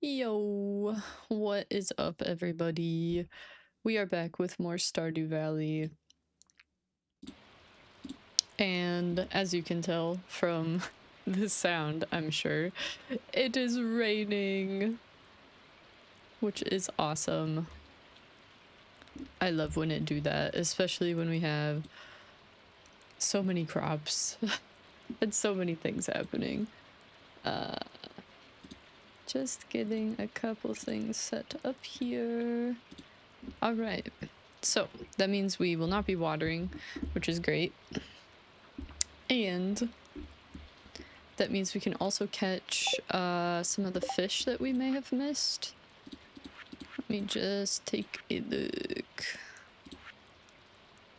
Yo, what is up, everybody? We are back with more Stardew Valley. And as you can tell from the sound, I'm sure, it is raining, which is awesome. I love when it do that, especially when we have so many crops and so many things happening. Just getting a couple things set up here. All right, so that means we will not be watering, which is great. And that means we can also catch some of the fish that we may have missed. Let me just take a look.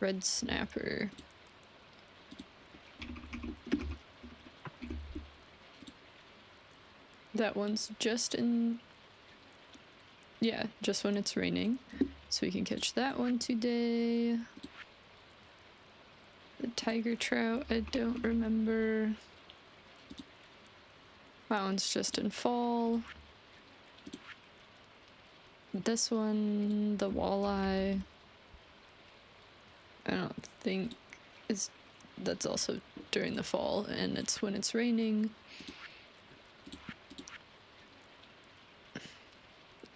Red snapper. That one's just in... yeah, just when it's raining. So we can catch that one today. The tiger trout, I don't remember. That one's just in fall. This one, the walleye, I don't think is... that's also during the fall, and it's when it's raining.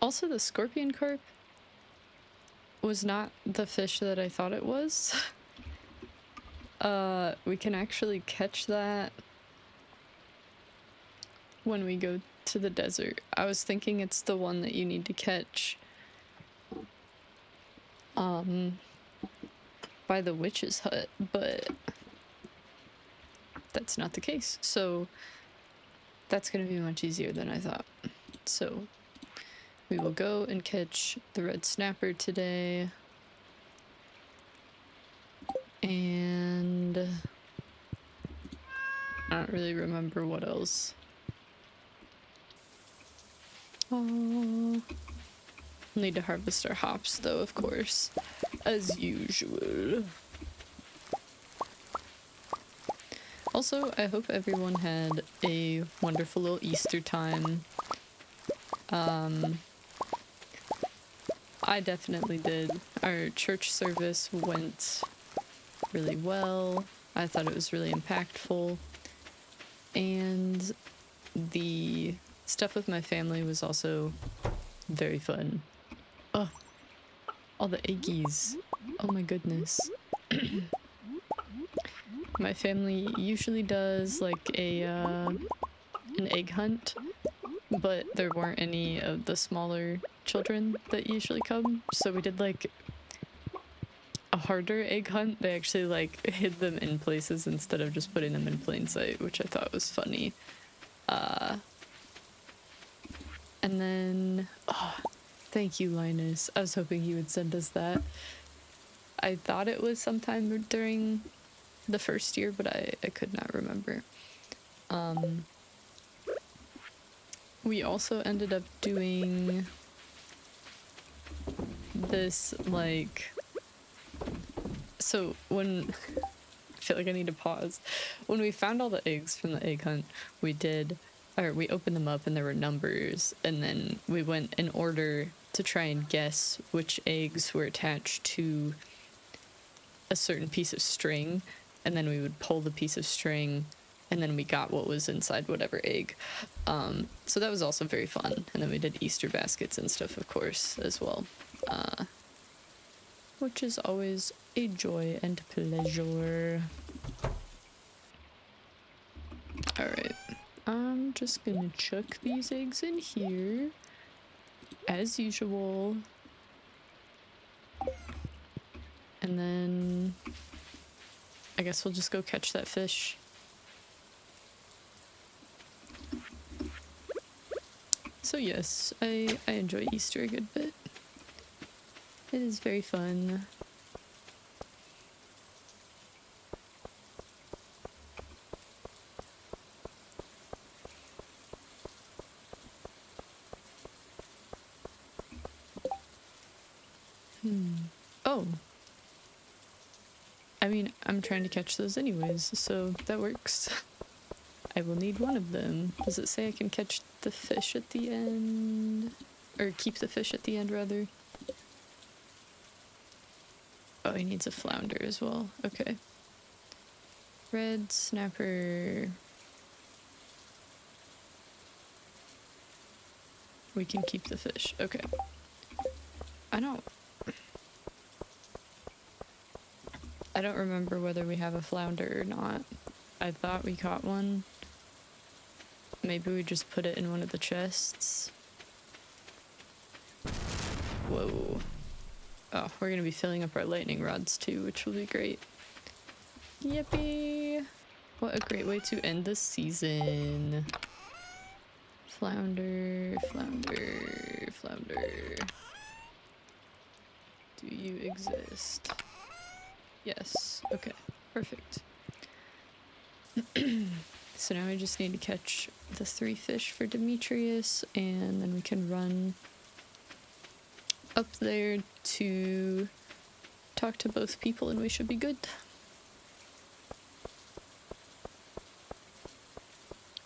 Also, the scorpion carp was not the fish that I thought it was. We can actually catch that when we go to the desert. I was thinking it's the one that you need to catch by the witch's hut, but that's not the case. So that's gonna be much easier than I thought. So we will go and catch the red snapper today. And I don't really remember what else. Oh, we'll need to harvest our hops though, of course, as usual. Also, I hope everyone had a wonderful little Easter time. I definitely did. Our church service went really well. I thought it was really impactful. And the stuff with my family was also very fun. Oh, all the eggies. Oh my goodness. My family usually does like a an egg hunt, but there weren't any of the smaller children that usually come, so we did like a harder egg hunt. They actually like hid them in places instead of just putting them in plain sight, which I thought was funny. And then, oh, thank you, Linus. I was hoping he would send us that. I thought it was sometime during the first year, but I could not remember. We also ended up doing this, like... so when... I feel like I need to pause. When we found all the eggs from the egg hunt, we opened them up and there were numbers, and then we went in order to try and guess which eggs were attached to a certain piece of string, and then we would pull the piece of string, and then we got what was inside whatever egg. So that was also very fun. And then we did Easter baskets and stuff, of course, as well. Which is always a joy and pleasure. Alright. I'm just gonna chuck these eggs in here, as usual. And then I guess we'll just go catch that fish. So yes, I enjoy Easter a good bit. It is very fun. Oh. I mean, I'm trying to catch those anyways, so that works. I will need one of them. Does it say I can catch the fish at the end? Or keep the fish at the end, rather? Oh, he needs a flounder as well. Okay. Red snapper. We can keep the fish. Okay. I don't remember whether we have a flounder or not. I thought we caught one. Maybe we just put it in one of the chests. Whoa. Oh, we're gonna be filling up our lightning rods too, which will be great. Yippee! What a great way to end the season. Flounder, flounder, flounder. Do you exist? Yes. Okay. Perfect. So now we just need to catch the 3 fish for Demetrius, and then we can run up there to talk to both people and we should be good.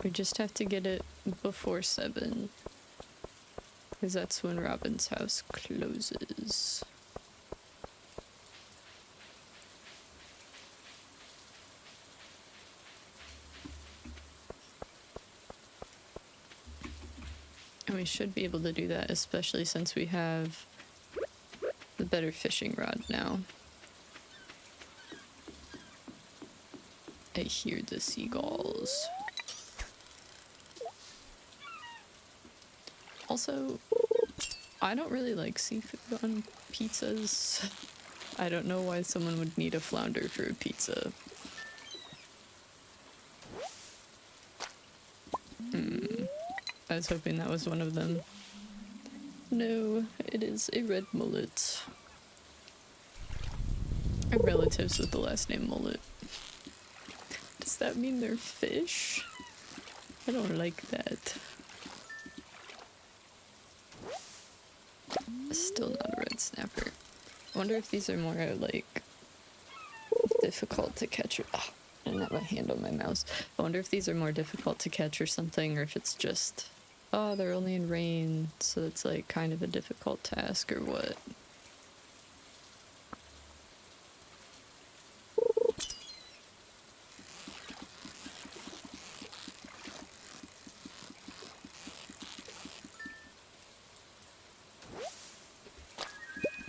We just have to get it before 7, because that's when Robin's house closes. And we should be able to do that, especially since we have the better fishing rod now. I hear the seagulls. Also, I don't really like seafood on pizzas. I don't know why someone would need a flounder for a pizza. I was hoping that was one of them. No, it is a red mullet. I have relatives with the last name Mullet. Does that mean they're fish? I don't like that. Still not a red snapper. I wonder if these are more like difficult to catch. Oh, I didn't have my hand on my mouse. I wonder if these are more difficult to catch or something, or if it's just, oh, they're only in rain, so it's like kind of a difficult task or what.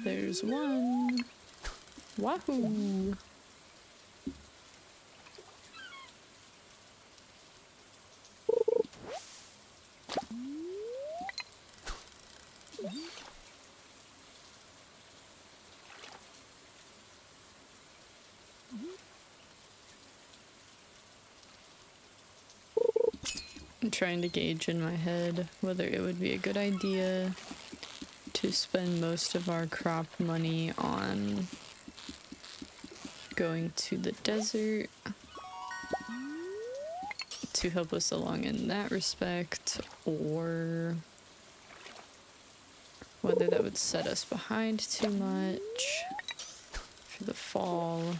There's one. Wahoo! I'm trying to gauge in my head whether it would be a good idea to spend most of our crop money on going to the desert to help us along in that respect, or whether that would set us behind too much for the fall.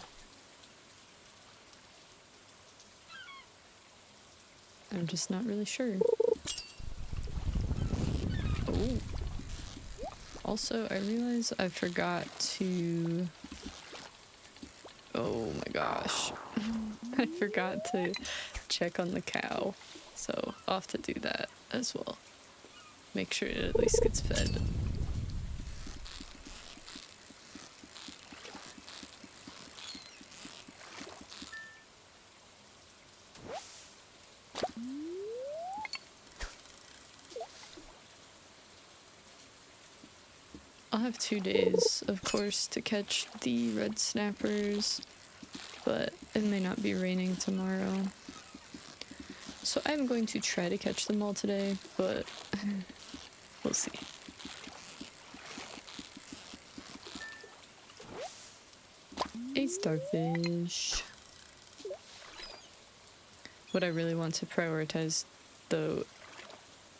I'm just not really sure. Oh. Also, I realize I forgot to... Oh my gosh. I forgot to check on the cow. So I'll have to do that as well. Make sure it at least gets fed. I'll have 2 days, of course, to catch the red snappers, but it may not be raining tomorrow. So I'm going to try to catch them all today, but we'll see. A starfish. What I really want to prioritize, though,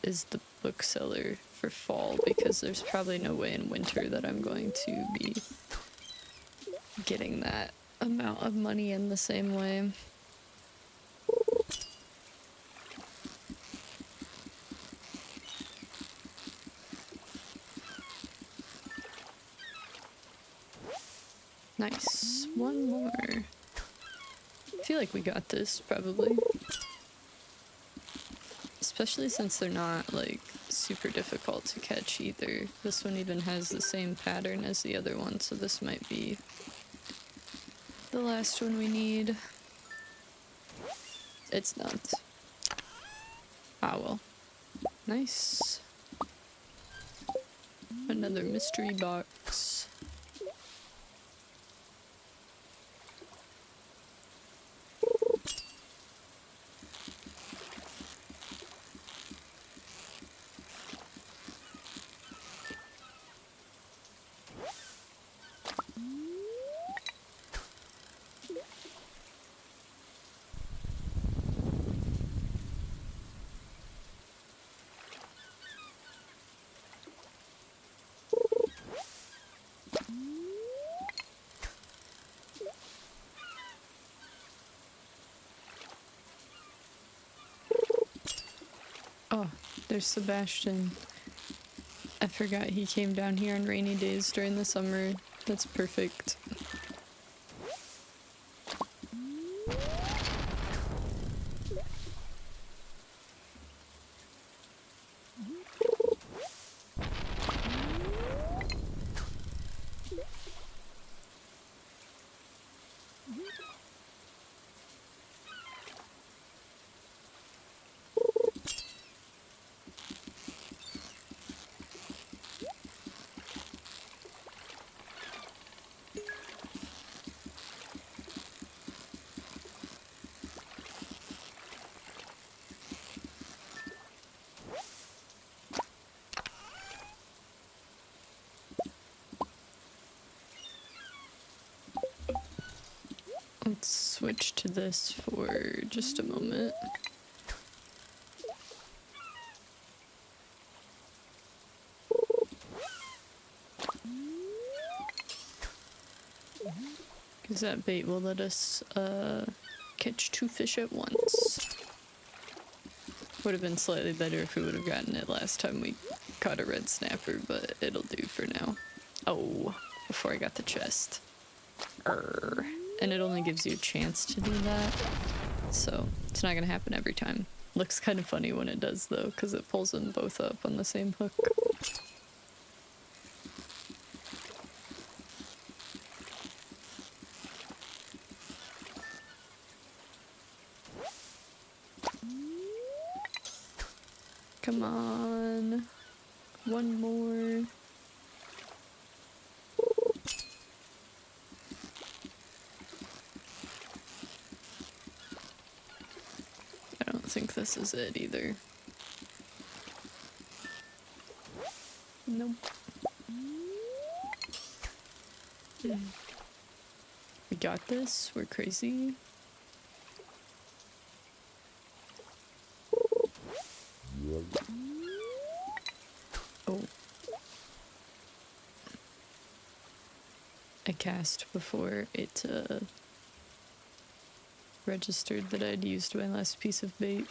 is the bookseller for fall, because there's probably no way in winter that I'm going to be getting that amount of money in the same way. feel like we got this, probably. Especially since they're not, like, super difficult to catch either. This one even has the same pattern as the other one, so this might be the last one we need. It's not. Ah, well. Nice. Another mystery box. Oh, there's Sebastian. I forgot he came down here on rainy days during the summer. That's perfect. Let's switch to this for just a moment. Because that bait will let us catch 2 fish at once. Would have been slightly better if we would have gotten it last time we caught a red snapper, but it'll do for now. Oh, before I got the chest. Arrgh. And it only gives you a chance to do that, so it's not gonna happen every time. Looks kind of funny when it does though, because it pulls them both up on the same hook. Come on, one more. I don't think this is it either. Nope. We got this. We're crazy. Oh. I cast before it registered that I'd used my last piece of bait.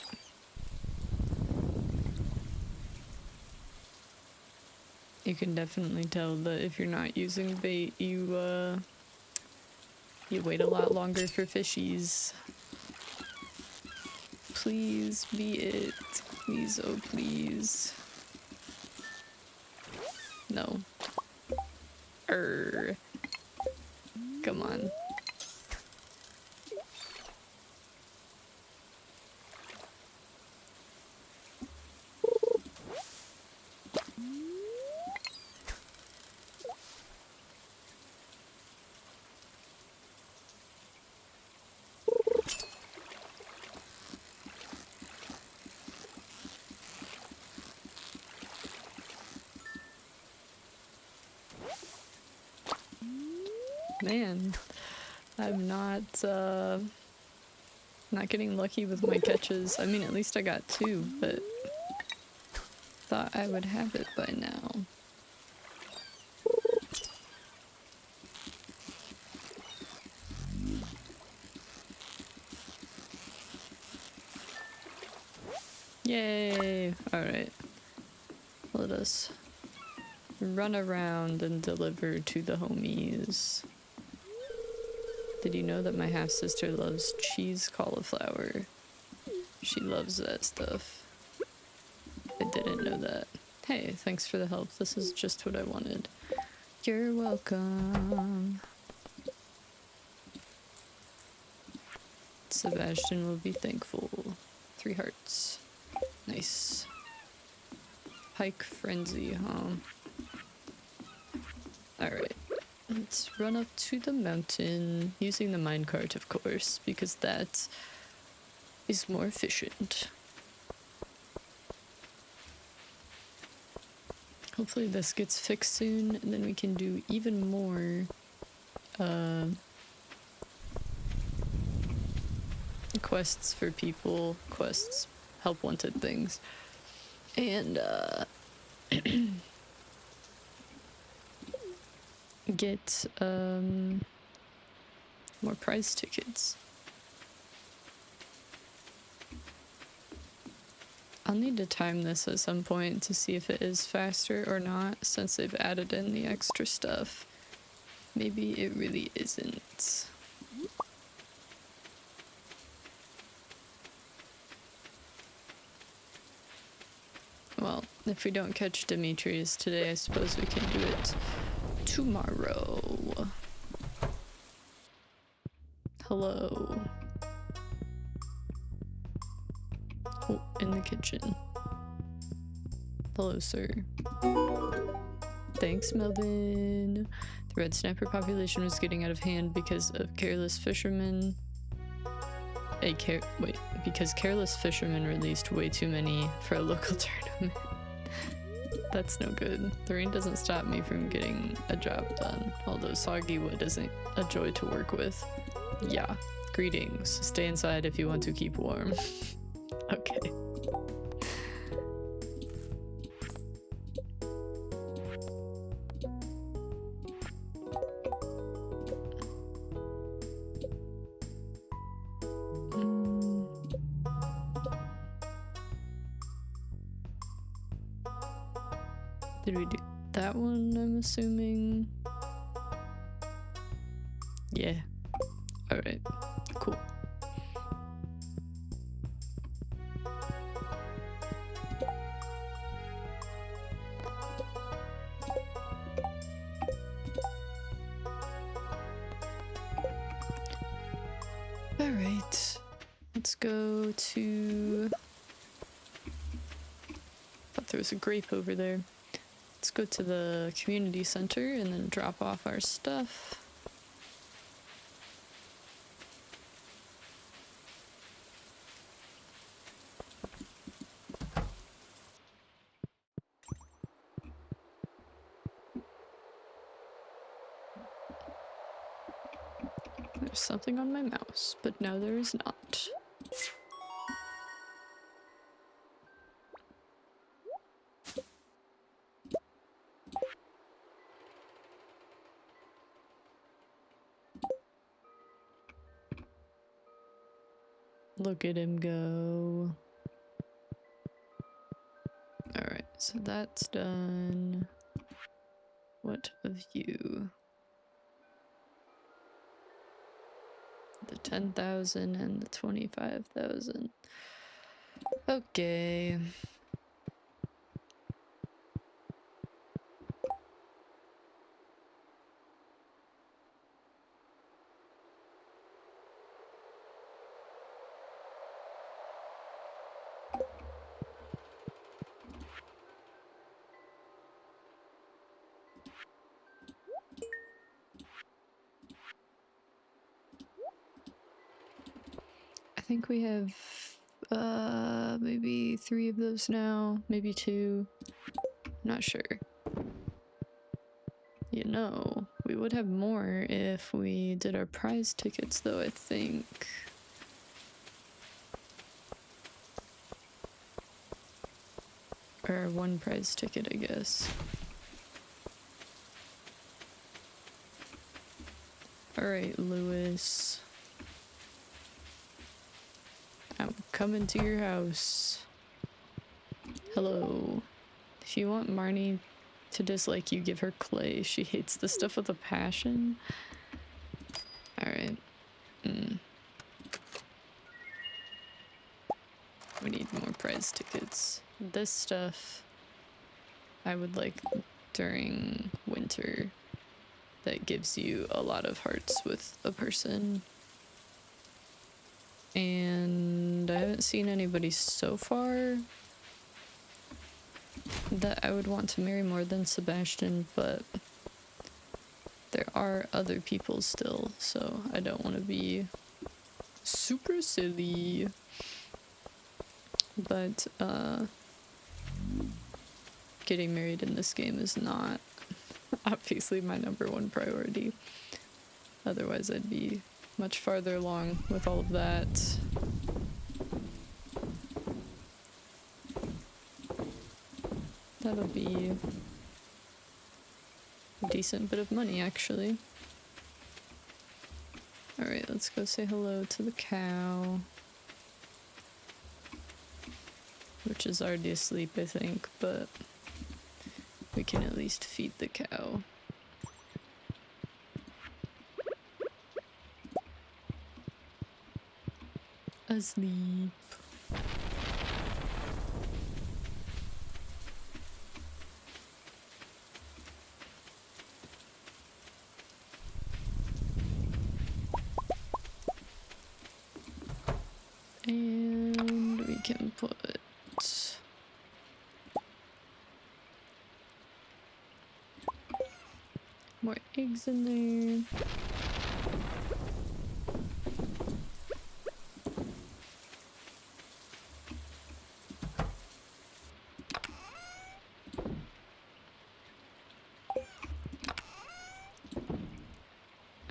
You can definitely tell that if you're not using bait, you wait a lot longer for fishies. Please be it. Please, oh please. No. Come on. Man, I'm not getting lucky with my catches. I mean, at least I got 2, but thought I would have it by now. Yay! Alright. Let us run around and deliver to the homies. Did you know that my half-sister loves cheese cauliflower? She loves that stuff. I didn't know that. Hey, thanks for the help. This is just what I wanted. You're welcome. Sebastian will be thankful. 3 hearts. Nice. Pike frenzy, huh? Alright. Let's run up to the mountain using the minecart, of course, because that is more efficient. Hopefully this gets fixed soon, and then we can do even more quests for people, help wanted things, and get more prize tickets. I'll need to time this at some point to see if it is faster or not, since they've added in the extra stuff. Maybe it really isn't. Well, if we don't catch Demetrius today, I suppose we can do it tomorrow. Hello. Oh, in the kitchen. Hello, sir. Thanks, Melvin. The red snapper population was getting out of hand because of careless fishermen. Because careless fishermen released way too many for a local tournament. That's no good. The rain doesn't stop me from getting a job done, although soggy wood isn't a joy to work with. Yeah. Greetings. Stay inside if you want to keep warm. Okay. Did we do that one, I'm assuming? Yeah. Alright. Cool. Alright. Let's go to... thought there was a grape over there. Let's go to the community center and then drop off our stuff. There's something on my mouse, but now there is not. Look at him go. Alright, so that's done. What of you? The 10,000 and the 25,000. Okay. I think we have maybe 3 of those now, maybe 2. Not sure. You know, we would have more if we did our prize tickets though, I think. Or 1 prize ticket, I guess. Alright, Lewis. I'm coming to your house. Hello. If you want Marnie to dislike you, give her clay. She hates the stuff with a passion. Alright. We need more prize tickets. This stuff I would like during winter that gives you a lot of hearts with a person. And I haven't seen anybody so far that I would want to marry more than Sebastian, but there are other people still, so I don't want to be super silly. But getting married in this game is not obviously my #1 priority. Otherwise I'd be much farther along with all of that. That'll be a decent bit of money, actually. Alright, let's go say hello to the cow. Which is already asleep, I think, but we can at least feed the cow. Asleep. And we can put more eggs in there.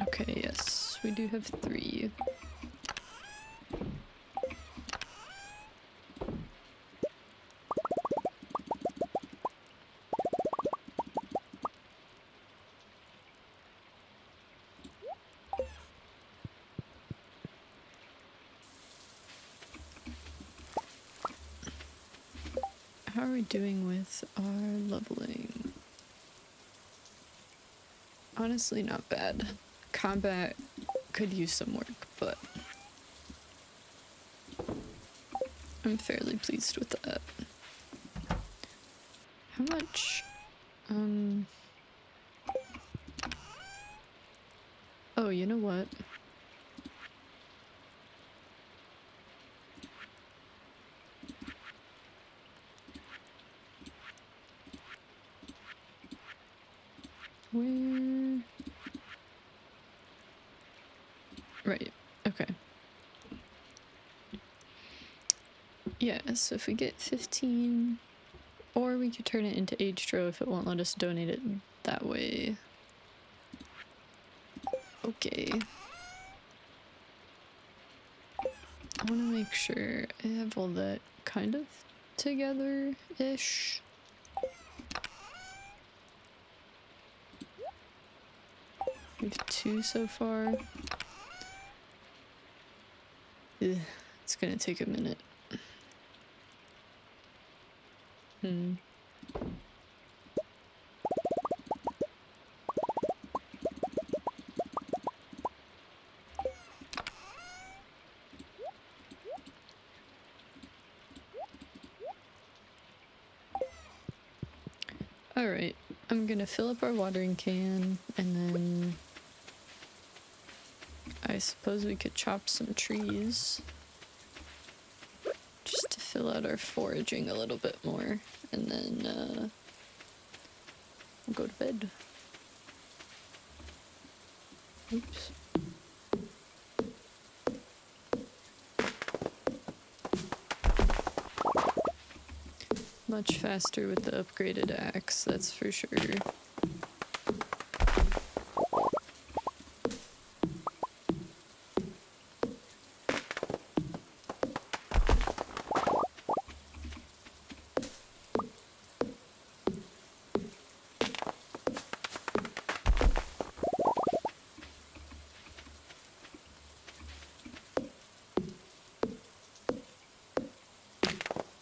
Okay, yes, we do have 3. How are we doing with our leveling? Honestly, not bad. Combat could use some work, but I'm fairly pleased with that. How much? Oh, you know what? Where? Right, okay. Yeah, so if we get 15, or we could turn it into H-Tro if it won't let us donate it that way. Okay. I want to make sure I have all that kind of together-ish. We have 2 so far. Ugh, it's gonna take a minute. Alright, I'm gonna fill up our watering can, and then I suppose we could chop some trees just to fill out our foraging a little bit more, and then we'll go to bed. Oops. Much faster with the upgraded axe, that's for sure.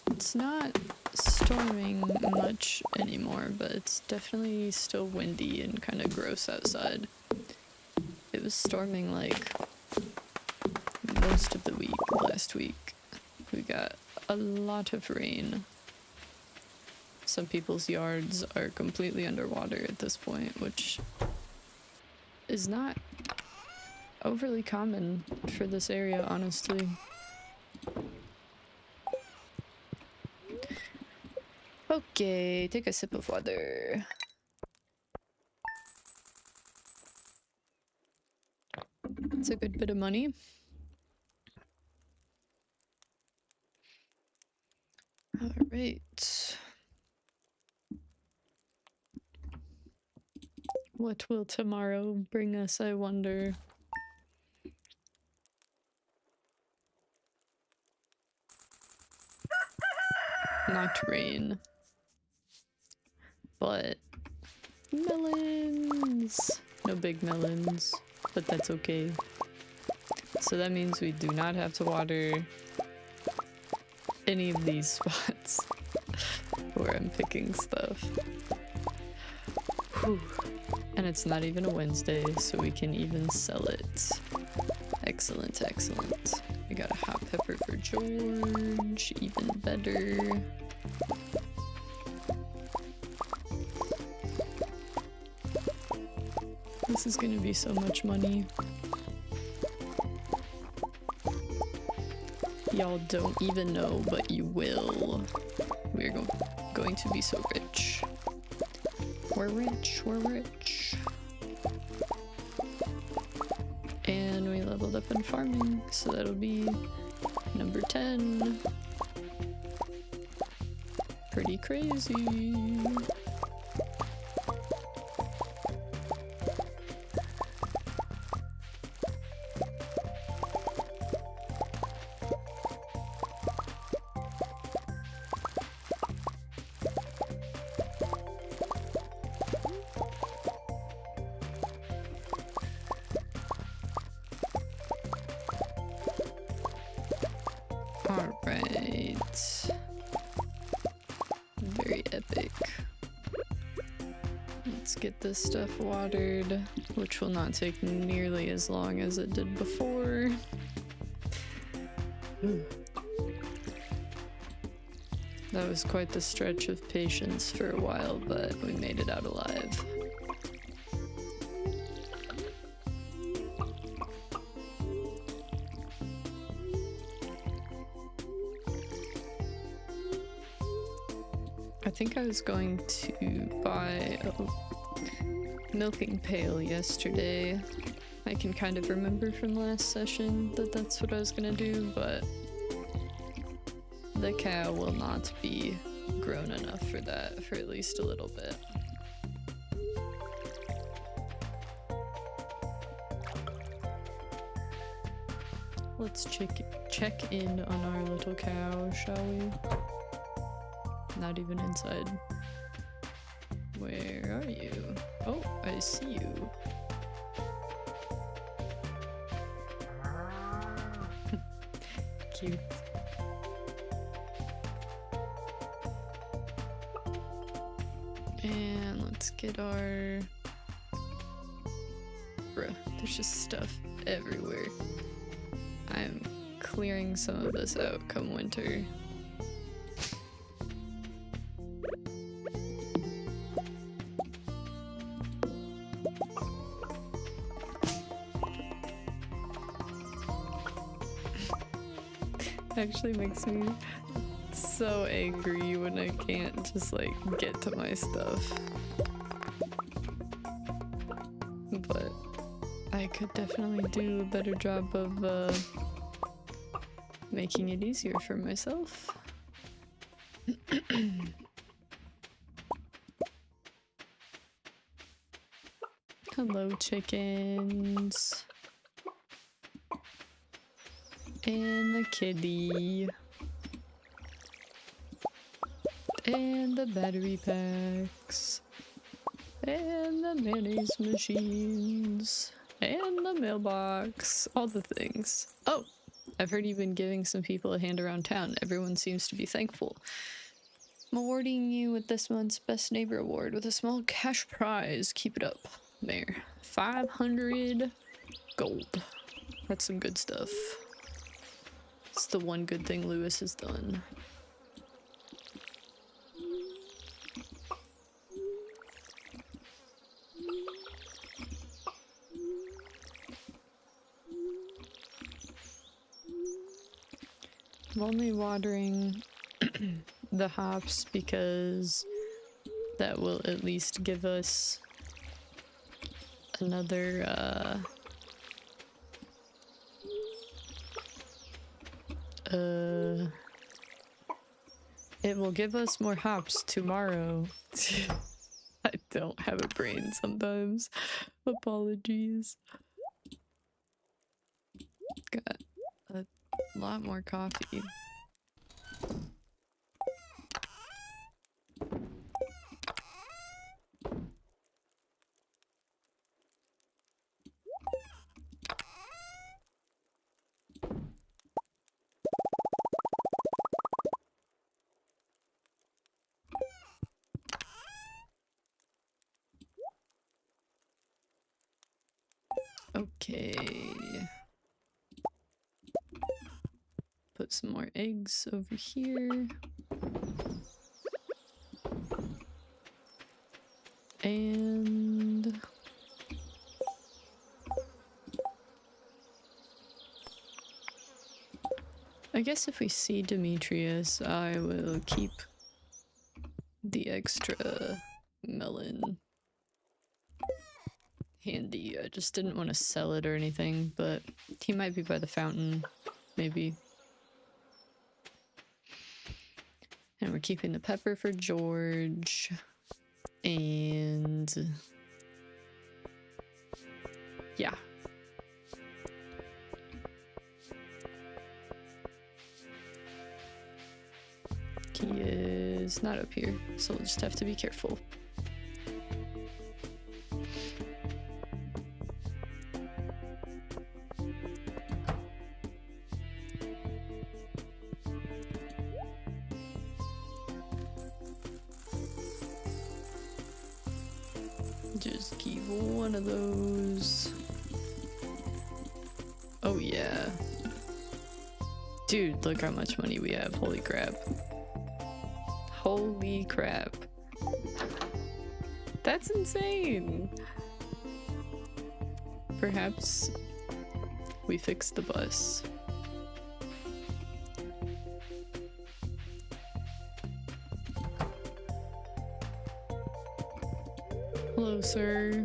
It's not storming much anymore, but it's definitely still windy and kind of gross outside. It was storming like most of the week last week. We got a lot of rain. Some people's yards are completely underwater at this point, which is not overly common for this area, honestly. Okay, take a sip of water. It's a good bit of money. All right. What will tomorrow bring us, I wonder? Not rain. But melons! No big melons, but that's okay. So that means we do not have to water any of these spots where I'm picking stuff. Whew. And it's not even a Wednesday, so we can even sell it. Excellent, excellent. We got a hot pepper for George, even better. This is gonna be so much money. Y'all don't even know, but you will. We're going to be so rich. We're rich, we're rich. And we leveled up in farming, so that'll be number 10. Pretty crazy. Alright. Very epic. Let's get this stuff watered, which will not take nearly as long as it did before. That was quite the stretch of patience for a while, but we made it out alive. I think I was going to buy a milking pail yesterday. I can kind of remember from last session that that's what I was gonna do, but the cow will not be grown enough for that for at least a little bit. Let's check in on our little cow, shall we? Not even inside. Where are you? Oh, I see you. Cute. And let's get our... Bruh, there's just stuff everywhere. I'm clearing some of this out come winter. Actually makes me so angry when I can't just like get to my stuff. But I could definitely do a better job of making it easier for myself. Hello, chickens. And the kitty. And the battery packs. And the mayonnaise machines. And the mailbox. All the things. Oh! I've heard you've been giving some people a hand around town. Everyone seems to be thankful. I'm awarding you with this month's Best Neighbor Award with a small cash prize. Keep it up. There. 500 gold. That's some good stuff. It's the one good thing Lewis has done. I'm only watering the hops because that will at least give us another it will give us more hops tomorrow. I don't have a brain sometimes. Apologies. Got a lot more coffee. Okay. Put some more eggs over here. And I guess if we see Demetrius, I will keep the extra melon handy. I just didn't want to sell it or anything, but he might be by the fountain, maybe. And we're keeping the pepper for George. And yeah. He is not up here, so we'll just have to be careful. Just keep one of those. Oh yeah. Dude, look how much money we have. Holy crap. Holy crap. That's insane. Perhaps we fixed the bus. Hello, sir.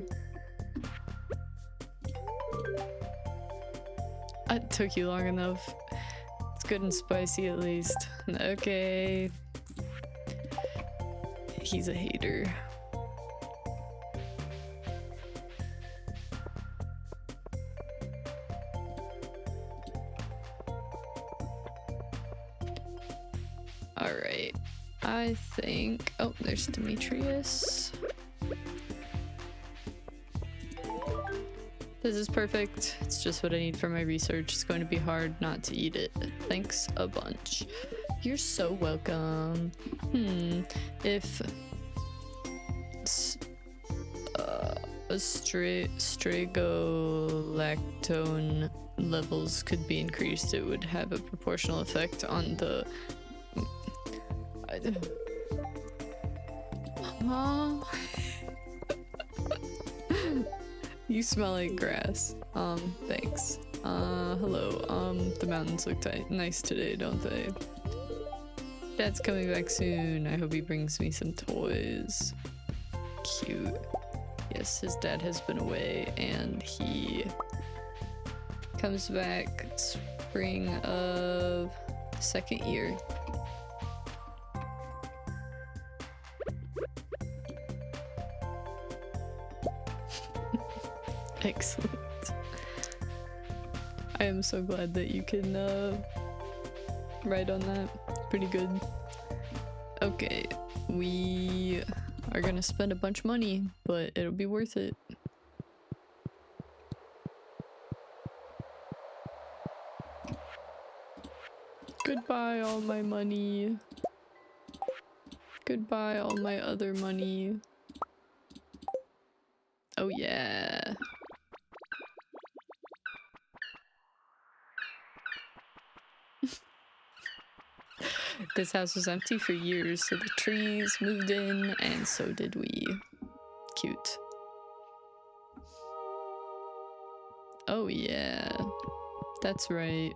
It took you long enough. It's good and spicy at least. Okay. He's a hater. Alright. I think... Oh, there's Demetrius. This is perfect. It's just what I need for my research. It's going to be hard not to eat it. Thanks a bunch. You're so welcome. If strigolactone levels could be increased, it would have a proportional effect on the... You smell like grass. Thanks. Hello. The mountains look nice today, don't they? Dad's coming back soon. I hope he brings me some toys. Cute. Yes, his dad has been away, and he comes back spring of second year. Excellent. I am so glad that you can write on that. Pretty good. Okay, we are gonna spend a bunch of money, but it'll be worth it. Goodbye, all my money. Goodbye, all my other money. Oh yeah. This house was empty for years, so the trees moved in, and so did we. Cute. Oh yeah, that's right.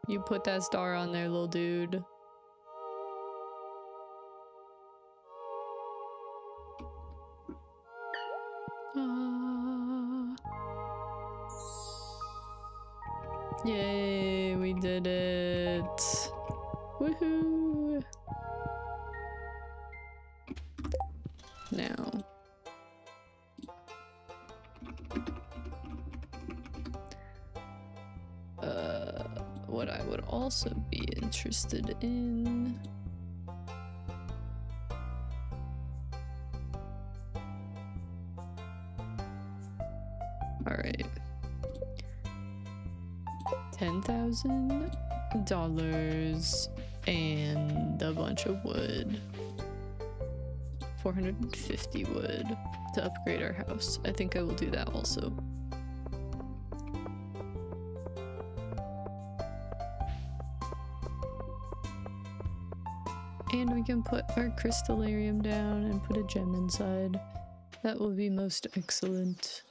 You put that star on there, little dude. Yay, we did it. Woohoo! Now. What I would also be interested in... Alright. $10,000 and a bunch of wood. 450 wood to upgrade our house. I think I will do that also. And we can put our crystallarium down and put a gem inside. That will be most excellent.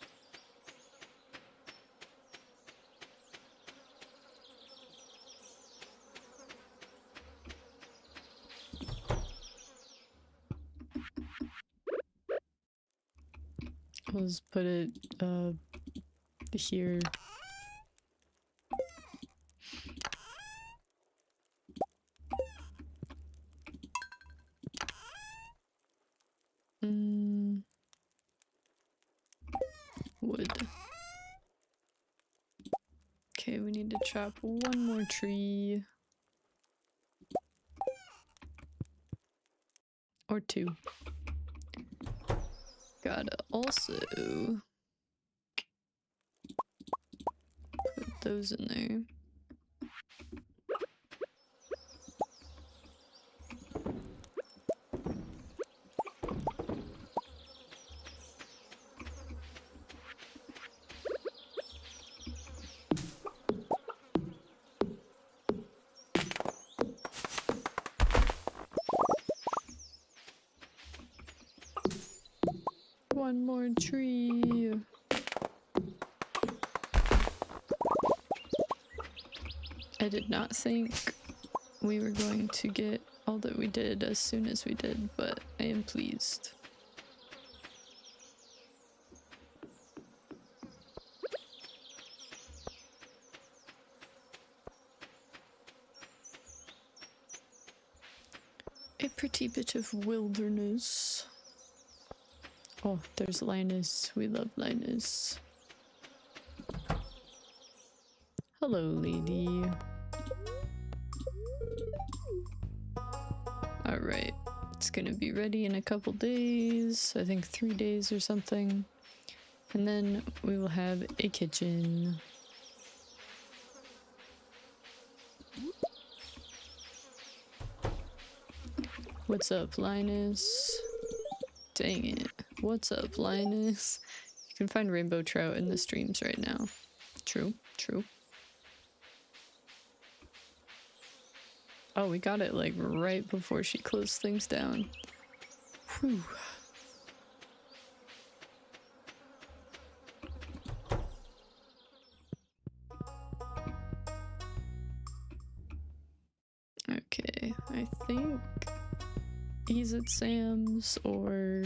Let's put it here. Wood. Okay, we need to chop one more tree. Or two. Gotta also put those in there. One more tree. I did not think we were going to get all that we did as soon as we did, but I am pleased. A pretty bit of wilderness. Oh, there's Linus. We love Linus. Hello, lady. Alright. It's gonna be ready in a couple days. I think 3 days or something. And then we will have a kitchen. What's up, Linus? Dang it. What's up, Linus? You can find rainbow trout in the streams right now. True, true. Oh, we got it like right before she closed things down. Whew. Okay, I think he's at Sam's or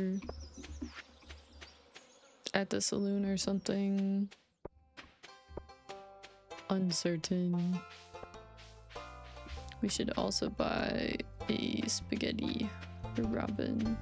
at the saloon or something. Uncertain. We should also buy a spaghetti for Robin.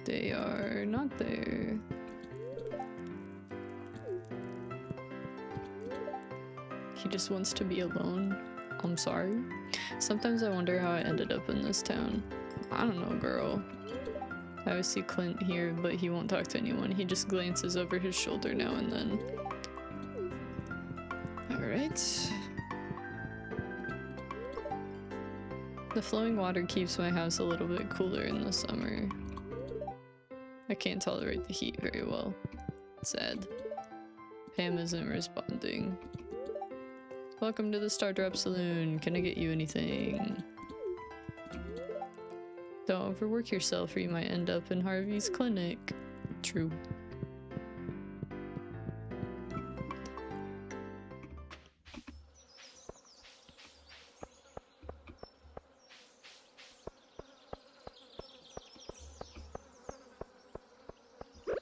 They are not there. He just wants to be alone. I'm sorry. Sometimes I wonder how I ended up in this town. I don't know, girl. I always see Clint here, but he won't talk to anyone. He just glances over his shoulder now and then. Alright. The flowing water keeps my house a little bit cooler in the summer. I can't tolerate the heat very well. Sad. Pam isn't responding. Welcome to the Stardew Saloon. Can I get you anything? Don't overwork yourself or you might end up in Harvey's clinic. True.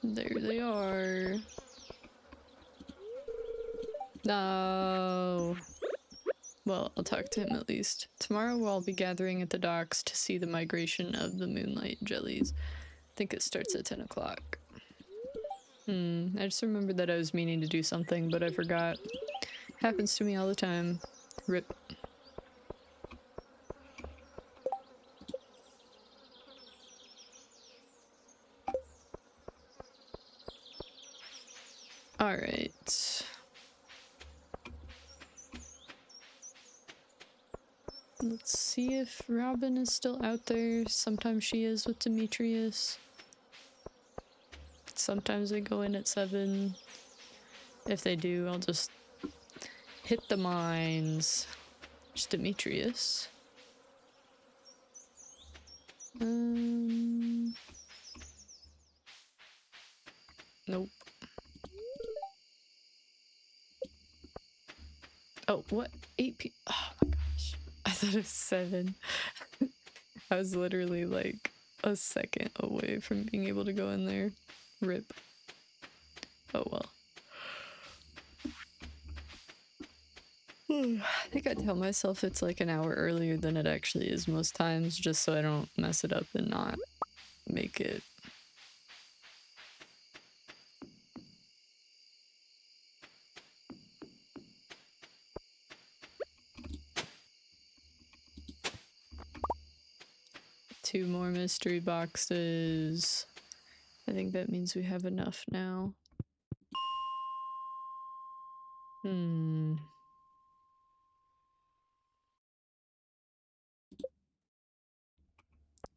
There they are. No. Well, I'll talk to him at least. Tomorrow I'll be gathering at the docks to see the migration of the moonlight jellies. I think it starts at 10 o'clock. I just remembered that I was meaning to do something, but I forgot. Happens to me all the time. Rip. Alright. Let's see if Robin is still out there. Sometimes she is with Demetrius. Sometimes they go in at 7. If they do, I'll just hit the mines. It's Demetrius. Nope. Oh, what? 8 p. Oh my gosh. I thought it was 7. I was literally like a second away from being able to go in there. Rip. Oh well. I think I tell myself it's like an hour earlier than it actually is most times, just so I don't mess it up and not make it. Two more mystery boxes. I think that means we have enough now.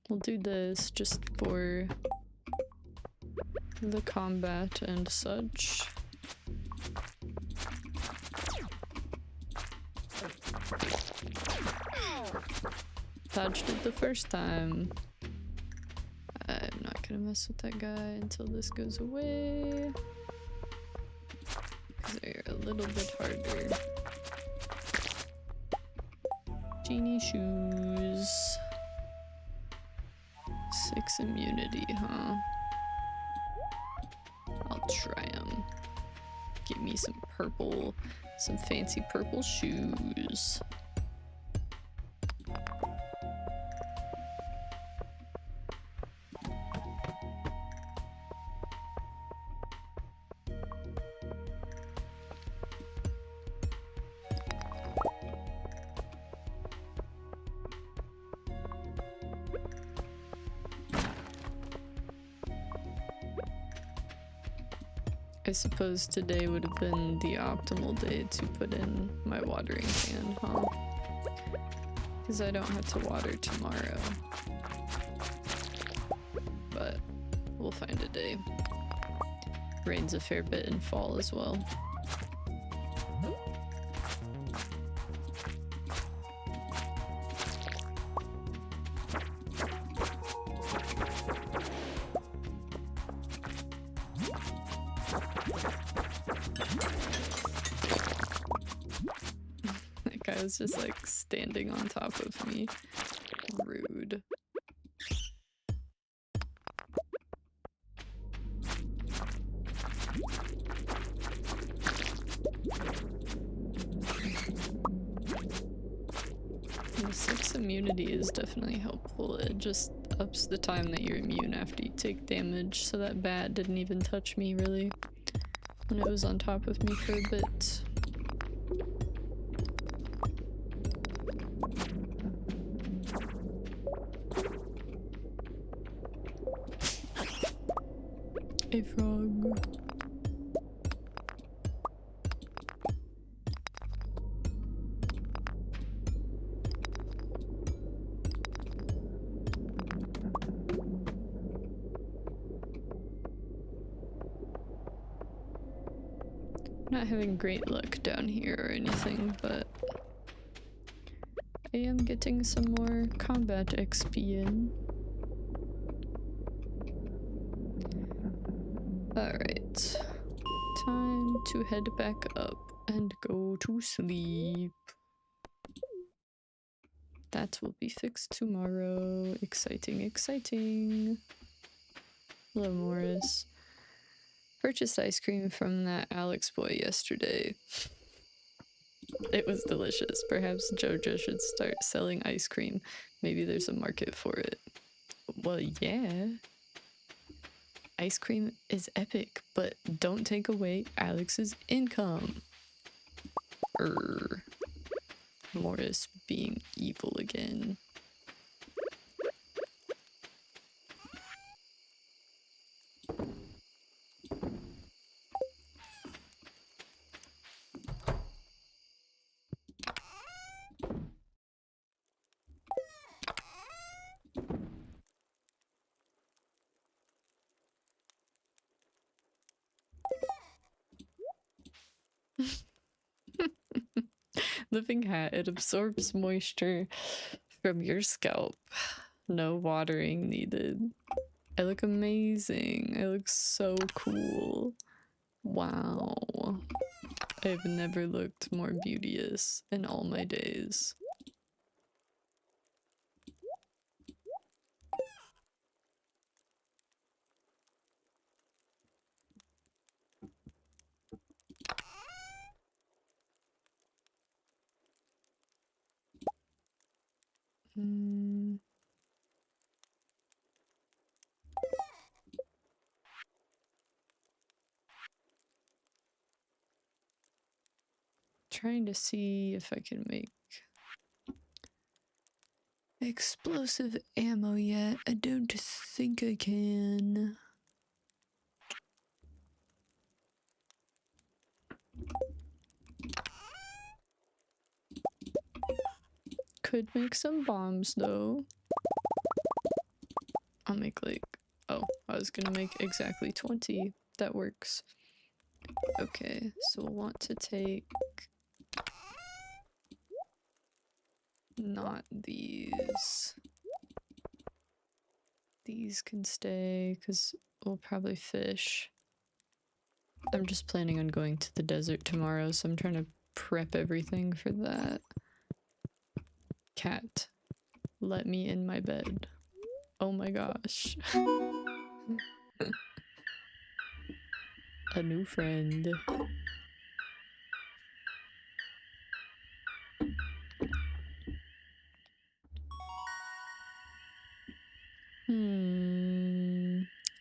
We'll do this just for the combat and such. Dodged it the first time. I'm not gonna mess with that guy until this goes away. Because they're a little bit harder. Genie shoes. 6 immunity, huh? I'll try them. Give me some purple, some fancy purple shoes. I suppose today would have been the optimal day to put in my watering can, huh? Because I don't have to water tomorrow. But we'll find a day. Rains a fair bit in fall as well. Was just like standing on top of me. Rude. The 6 immunity is definitely helpful. It just ups the time that you're immune after you take damage, so that bat didn't even touch me really when it was on top of me for a bit. A frog. Not having great luck down here or anything, but I am getting some more combat XP in. Alright. Time to head back up and go to sleep. That will be fixed tomorrow. Exciting, exciting. Hello, Morris. Purchased ice cream from that Alex boy yesterday. It was delicious. Perhaps Jojo should start selling ice cream. Maybe there's a market for it. Well, yeah. Ice cream is epic, but don't take away Alex's income. Morris being evil again. Living hat, it absorbs moisture from your scalp. No watering needed. I look amazing. I look so cool. Wow. I've never looked more beauteous in all my days. Trying to see if I can make explosive ammo yet. I don't think I can. Could make some bombs though. I'll make like, oh, I was gonna make exactly 20. That works. Okay, so we'll want to take not these. These can stay because we'll probably fish. I'm just planning on going to the desert tomorrow, so I'm trying to prep everything for that. Cat, let me in my bed. Oh my gosh. A new friend.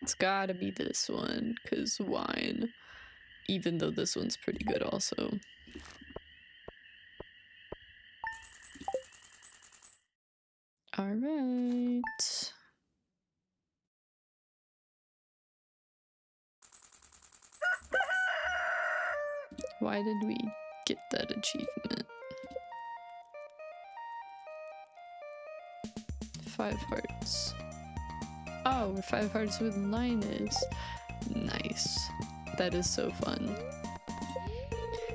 It's gotta be this one, cause wine. Even though this one's pretty good also. Alright. Why did we get that achievement? 5 hearts. Oh, we're 5 hearts with Linus. Nice. That is so fun.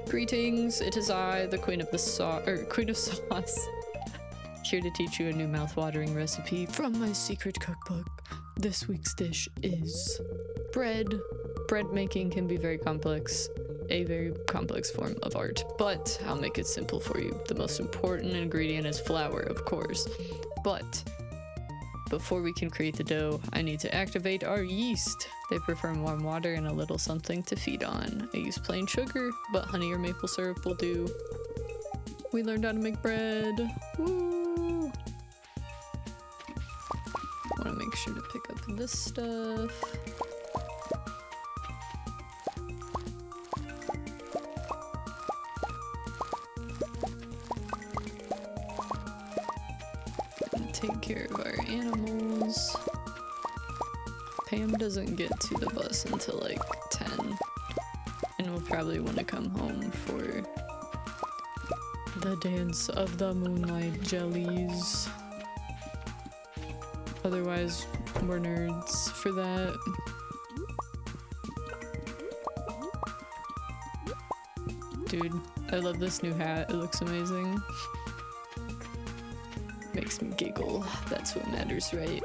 Greetings, it is I, the Queen of the Queen of Sauce. Here to teach you a new mouth-watering recipe from my secret cookbook. This week's dish is bread. Bread making can be very complex. A very complex form of art, but I'll make it simple for you. The most important ingredient is flour, of course. But before we can create the dough, I need to activate our yeast. They prefer warm water and a little something to feed on. I use plain sugar, but honey or maple syrup will do. We learned how to make bread. Woo! Want to make sure to pick up this stuff. Take care of our animals. Pam doesn't get to the bus until like 10, and we'll probably want to come home for the dance of the moonlight jellies. Otherwise, we're nerds for that. Dude, I love this new hat. It looks amazing. Makes me giggle. That's what matters, right?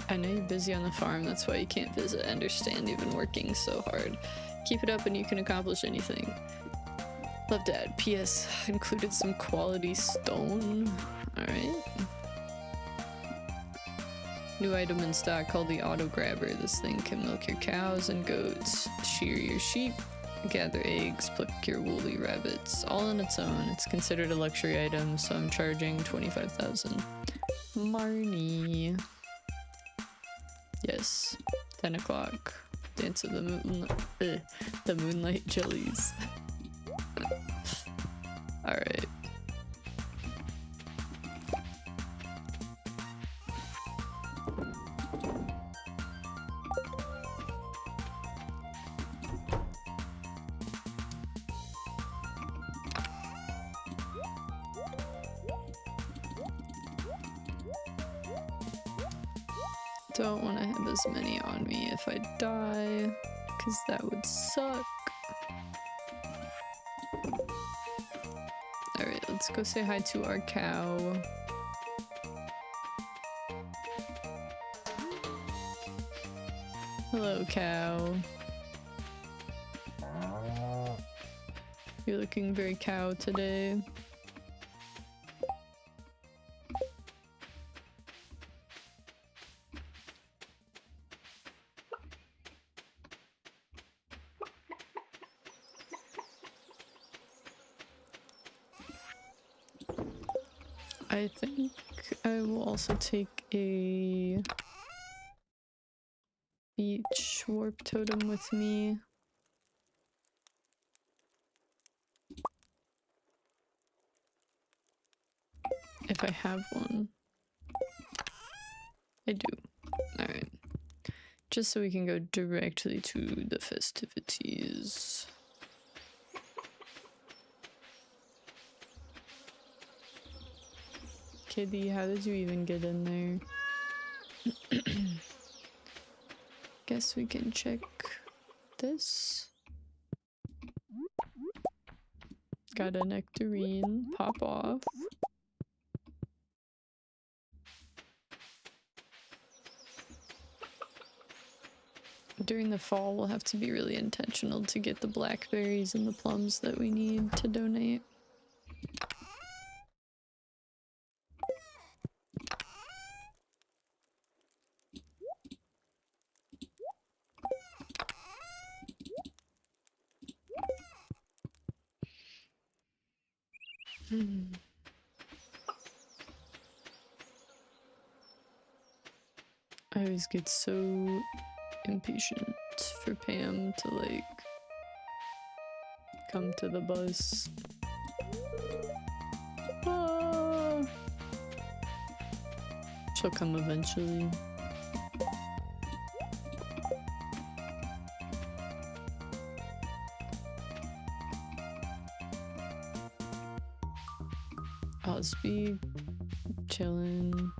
I know you're busy on the farm, that's why you can't visit. I understand you've been working so hard. Keep it up and you can accomplish anything. Love Dad. P.S. Included some quality stone. Alright. New item in stock called the Auto Grabber. This thing can milk your cows and goats, shear your sheep, gather eggs, pluck your woolly rabbits, all on its own. It's considered a luxury item, so I'm charging 25,000. Marnie. Yes. 10 o'clock. Dance of the moonlight jellies. Alright. Don't want to have as many on me if I die, because that would suck. Alright, let's go say hi to our cow. Hello, cow. You're looking very cow today. I think I will also take a beach warp totem with me. If I have one. I do. Alright. Just so we can go directly to the festivities. Kitty, how did you even get in there? Guess we can check this. Got a nectarine. Pop off. During the fall, we'll have to be really intentional to get the blackberries and the plums that we need to donate. I always get so impatient for Pam to like come to the bus. Ah. She'll come eventually. I'll just be chilling.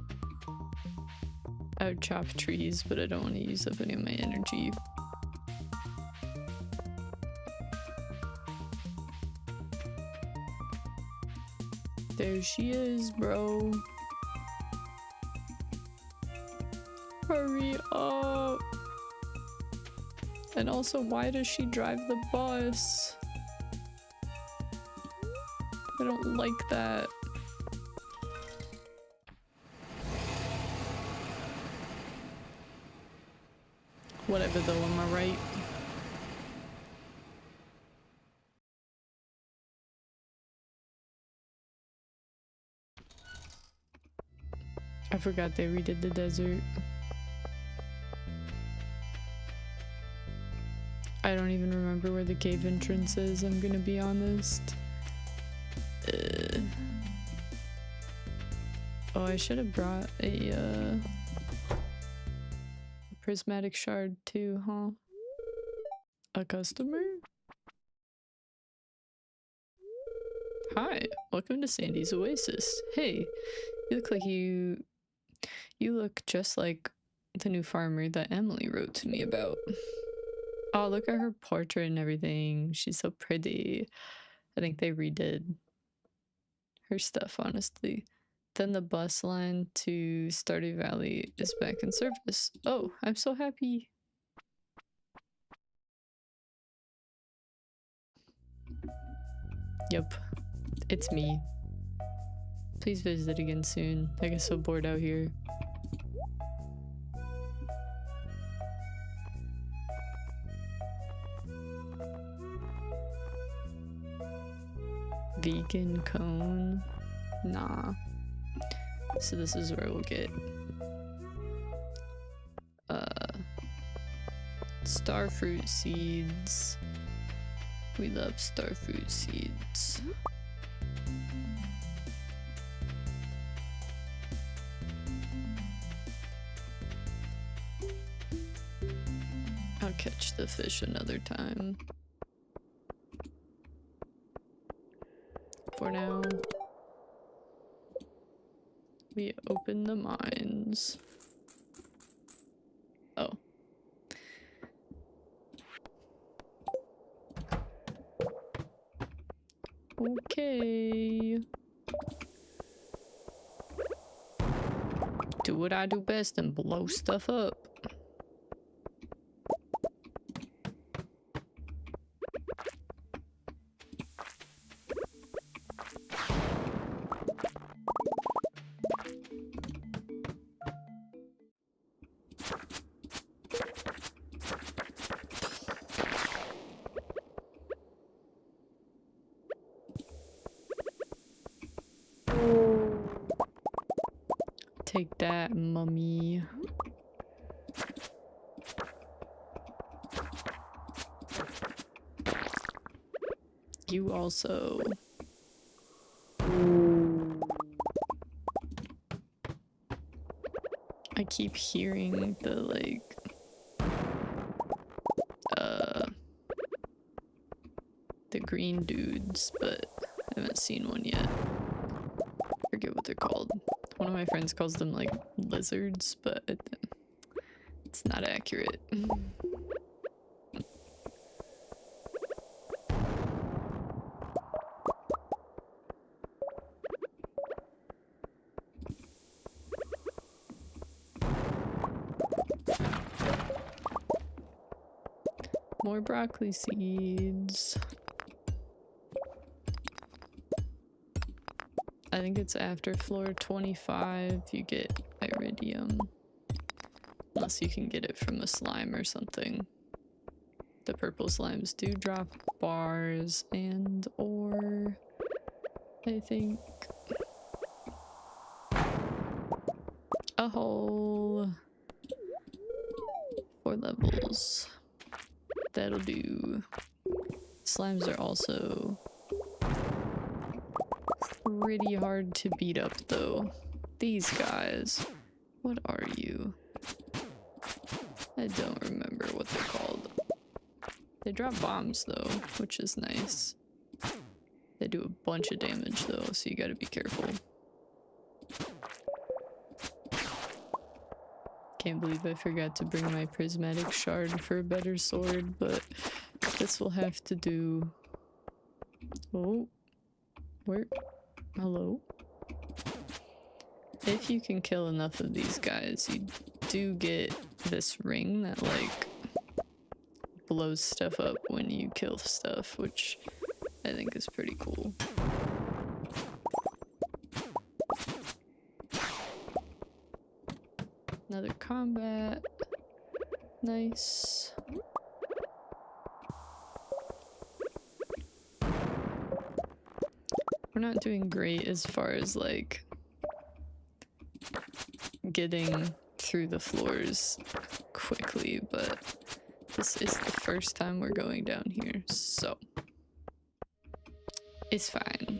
I would chop trees, but I don't want to use up any of my energy. There she is, bro. Hurry up. And also, why does she drive the bus? I don't like that. Whatever though, am I right? I forgot they redid the desert. I don't even remember where the cave entrance is, I'm gonna be honest. Oh, I should have brought a prismatic shard too, huh? A customer? Hi, welcome to Sandy's Oasis. Hey, you look like you look just like the new farmer that Emily wrote to me about. Oh, look at her portrait and everything. She's so pretty. I think they redid her stuff, honestly. Then the bus line to Stardew Valley is back in service. Oh, I'm so happy. Yep, it's me. Please visit again soon. I get so bored out here. Vegan cone? Nah. So this is where we'll get starfruit seeds. We love starfruit seeds. I'll catch the fish another time. For now, we open the mines. Oh. Okay. Do what I do best and blow stuff up. Take that, mummy. You also. I keep hearing the like the green dudes, but I haven't seen one yet. Forget what they're called. One of my friends calls them like lizards, but it's not accurate. More broccoli seeds. I think it's after floor 25 you get iridium. Unless you can get it from a slime or something. The purple slimes do drop bars and ore, I think. A whole 4 levels. That'll do. Slimes are also pretty hard to beat up though. These guys. What are you? I don't remember what they're called. They drop bombs though, which is nice. They do a bunch of damage though, so you gotta be careful. Can't believe I forgot to bring my prismatic shard for a better sword, but this will have to do. Oh, where? Hello? If you can kill enough of these guys, you do get this ring that like blows stuff up when you kill stuff, which I think is pretty cool. Another combat. Nice. We're not doing great as far as like getting through the floors quickly, but This is the first time we're going down here, so it's fine.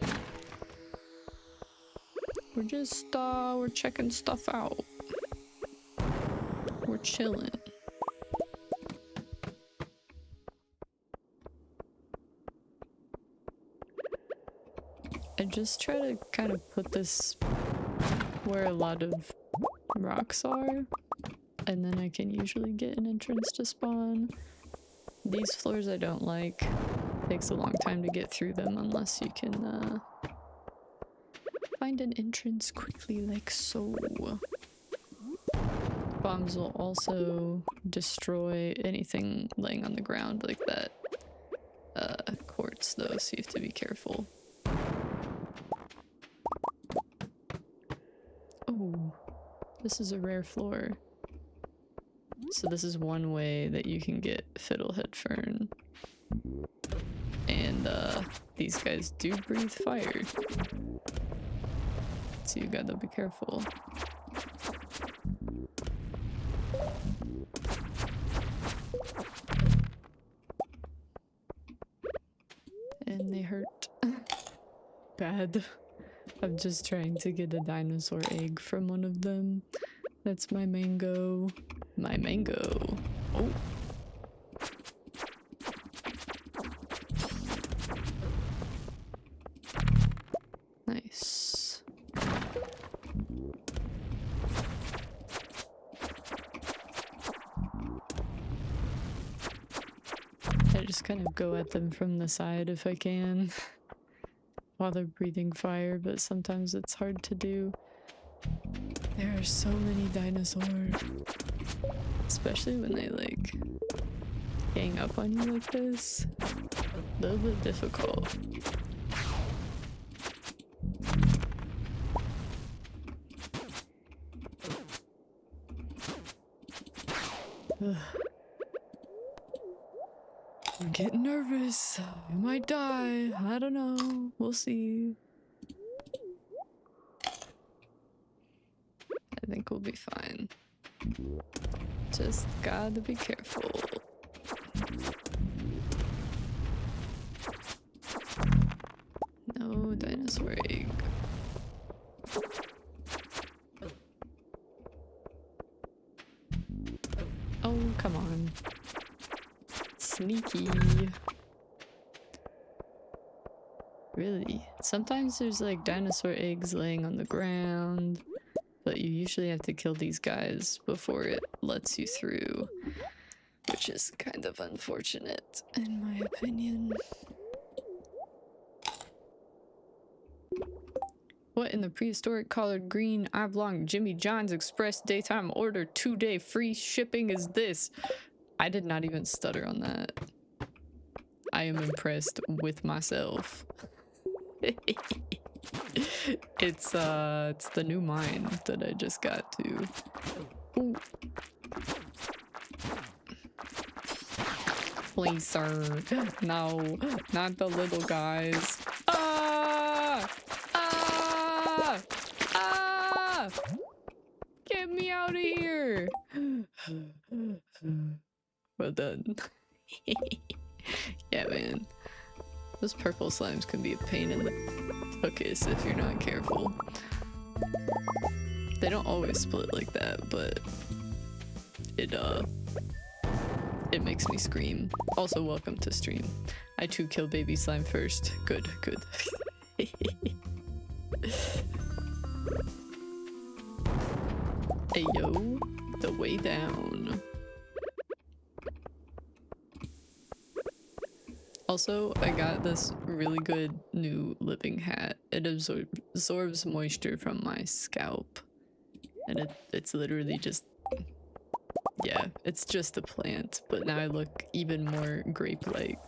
We're just we're checking stuff out. We're chilling. I just try to kind of put this where a lot of rocks are, and then I can usually get an entrance to spawn. These floors I don't like. Takes a long time to get through them unless you can find an entrance quickly, like so. Bombs will also destroy anything laying on the ground like that. Quartz though, so you have to be careful. Oh, this is a rare floor. So this is one way that you can get Fiddlehead Fern. And these guys do breathe fire. So you gotta be careful. And they hurt. Bad. I'm just trying to get a dinosaur egg from one of them. That's my mango. My mango. Oh. Nice. I just kind of go at them from the side if I can while they're breathing fire, but sometimes it's hard to do. There are so many dinosaurs, especially when they like gang up on you like this. A little bit difficult. Ugh. I'm getting nervous. I might die. I don't know. We'll see. I think we'll be fine. Just gotta be careful. No dinosaur egg. Oh, come on. Sneaky. Really? Sometimes there's like dinosaur eggs laying on the ground, but you usually have to kill these guys before it lets you through, which is kind of unfortunate in my opinion. What in the prehistoric collard green oblong Jimmy John's Express daytime order 2-day free shipping is this? I did not even stutter on that. I am impressed with myself. It's the new mine that I just got to. Ooh. Please, sir. No, not the little guys. Ah! Ah! Ah! Get me out of here! Well done. Yeah, man. Those purple slimes can be a pain in the tuchus if you're not careful. They don't always split like that, but it makes me scream. Also, welcome to stream. I too kill baby slime first. Good, good. Hey yo, the way down. Also, I got this really good new living hat. It absorbs moisture from my scalp. And it's literally just... yeah, it's just a plant, but now I look even more grape-like.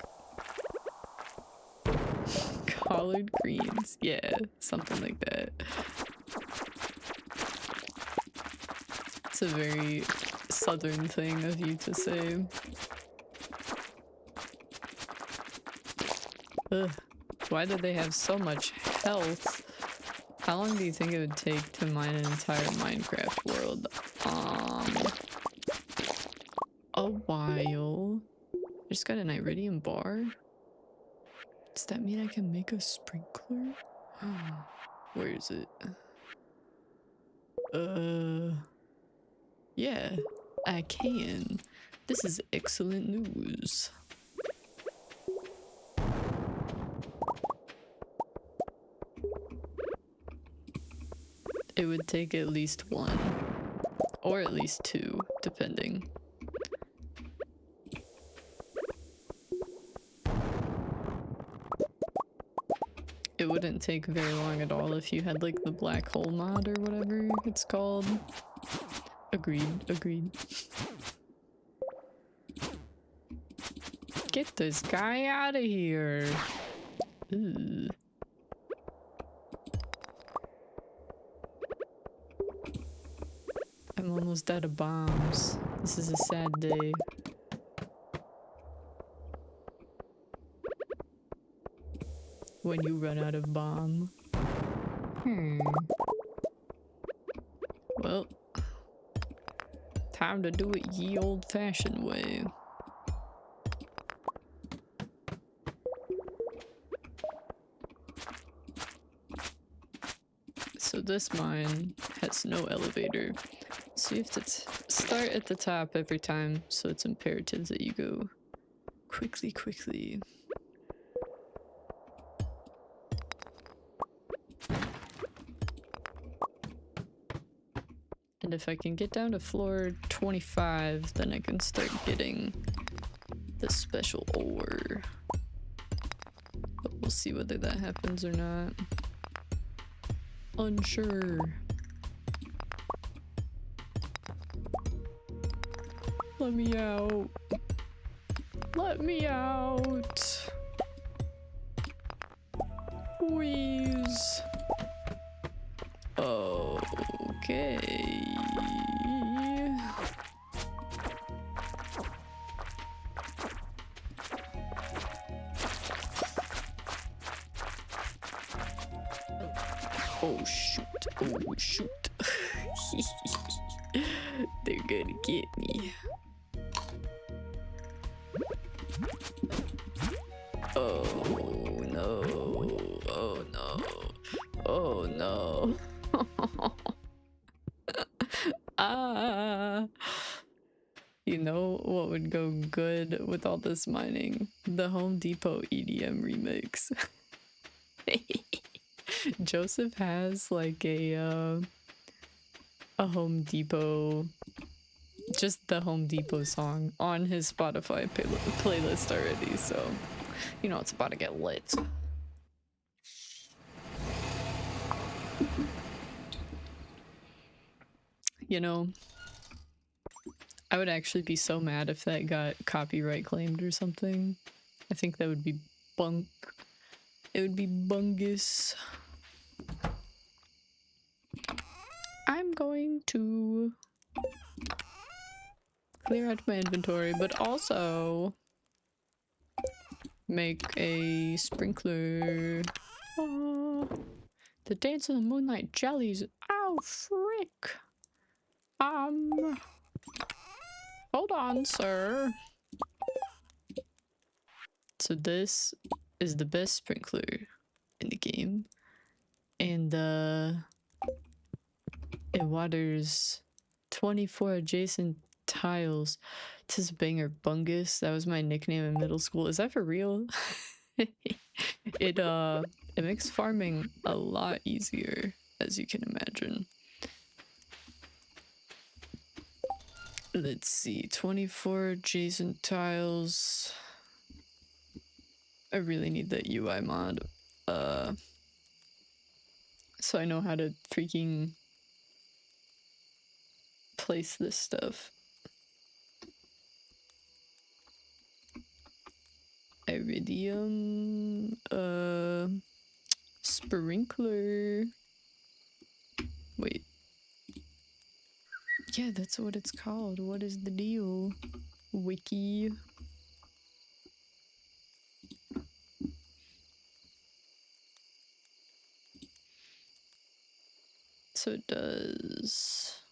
Collard greens, yeah, something like that. It's a very southern thing of you to say. Ugh. Why do they have so much health? How long do you think it would take to mine an entire Minecraft world? A while. got an iridium bar? Does that mean I can make a sprinkler? Where is it? Yeah, I can. This is excellent news. It would take at least one, or at least two, depending. It wouldn't take very long at all if you had like the black hole mod or whatever it's called. Agreed, agreed. Get this guy out of here. Ooh. I'm almost out of bombs. This is a sad day. When you run out of bomb. Well, time to do it ye old-fashioned way. So this mine has no elevator. So you have to start at the top every time, so it's imperative that you go quickly, quickly. And if I can get down to floor 25, then I can start getting the special ore. But we'll see whether that happens or not. Unsure. Let me out. Let me out. Please. Okay. Oh shoot. Oh shoot. They're gonna get me. Oh no. Oh no. Oh no. Ah. You know what would go good with all this mining? The Home Depot EDM remix. Joseph has like a Home Depot, just the Home Depot song on his Spotify playlist already, so you know it's about to get lit. You know, I would actually be so mad if that got copyright claimed or something. I think that would be bunk. It would be bungus. I'm going to clear out my inventory, but also make a sprinkler. Oh, the dance of the moonlight jellies. Oh, frick. Hold on, sir. So this is the best sprinkler in the game. And, it waters 24 adjacent tiles. Tis banger bungus. That was my nickname in middle school. Is that for real? It makes farming a lot easier, as you can imagine. Let's see, 24 adjacent tiles. I really need that UI mod. So I know how to freaking place this stuff. Iridium, sprinkler. Wait. Yeah, that's what it's called. What is the deal? Wiki. So it does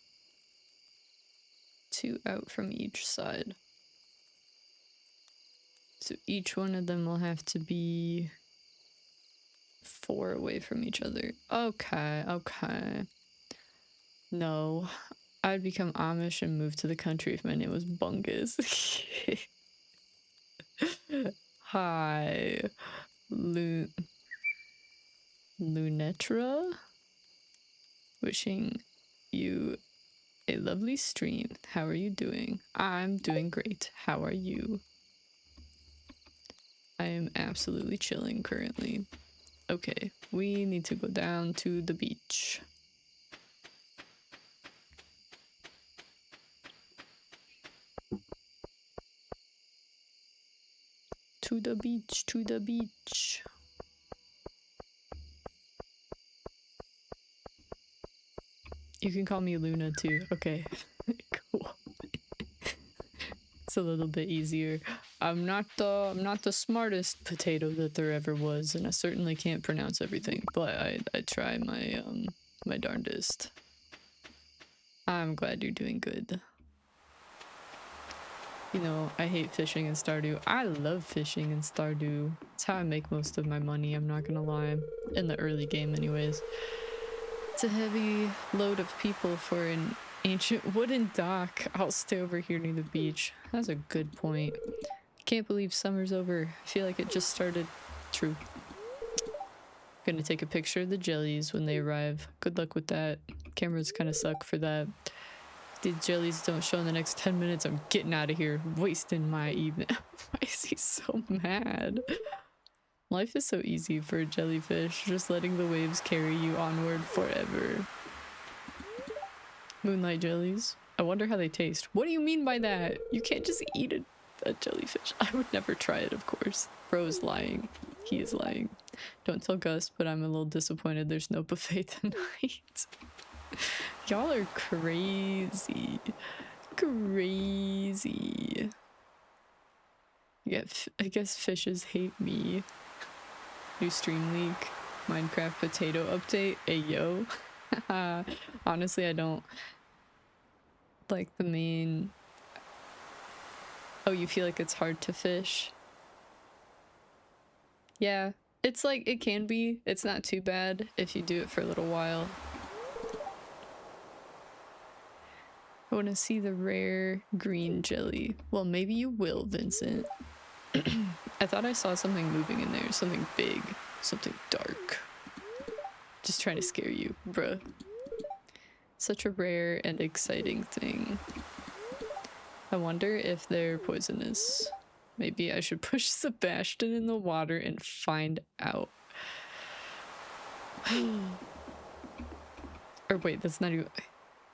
2 out from each side. So each one of them will have to be 4 away from each other. Okay, okay. No. I'd become Amish and move to the country if my name was Bungus. Hi. Lunetra? Wishing you a lovely stream. How are you doing? I'm doing great. How are you? I am absolutely chilling currently. Okay, we need to go down to the beach. To the beach, to the beach. You can call me Luna too. Okay, cool. It's a little bit easier. I'm not the smartest potato that there ever was, and I certainly can't pronounce everything, but I try my darndest. I'm glad you're doing good. You know, I hate fishing in Stardew. I love fishing in Stardew. It's how I make most of my money, I'm not gonna lie. In the early game anyways. It's a heavy load of people for an ancient wooden dock. I'll stay over here near the beach. That's a good point. Can't believe summer's over. I feel like it just started. True. Gonna take a picture of the jellies when they arrive. Good luck with that. Cameras kind of suck for that. If these jellies don't show in the next 10 minutes, I'm getting out of here. Wasting my evening. Why is he so mad? Life is so easy for a jellyfish, just letting the waves carry you onward forever. Moonlight jellies. I wonder how they taste. What do you mean by that? You can't just eat a jellyfish. I would never try it, of course. Bro's lying. He is lying. Don't tell Gus, but I'm a little disappointed there's no buffet tonight. Y'all are crazy. Crazy. Yeah, I guess fishes hate me. New stream leak. Minecraft potato update. Ayo. Honestly, I don't like the main... Oh, you feel like it's hard to fish? Yeah, it's like, it can be. It's not too bad if you do it for a little while. I want to see the rare green jelly. Well, maybe you will, Vincent. I thought I saw something moving in there. Something big. Something dark. Just trying to scare you, bruh. Such a rare and exciting thing. I wonder if they're poisonous. Maybe I should push Sebastian in the water and find out. Or wait, that's not even...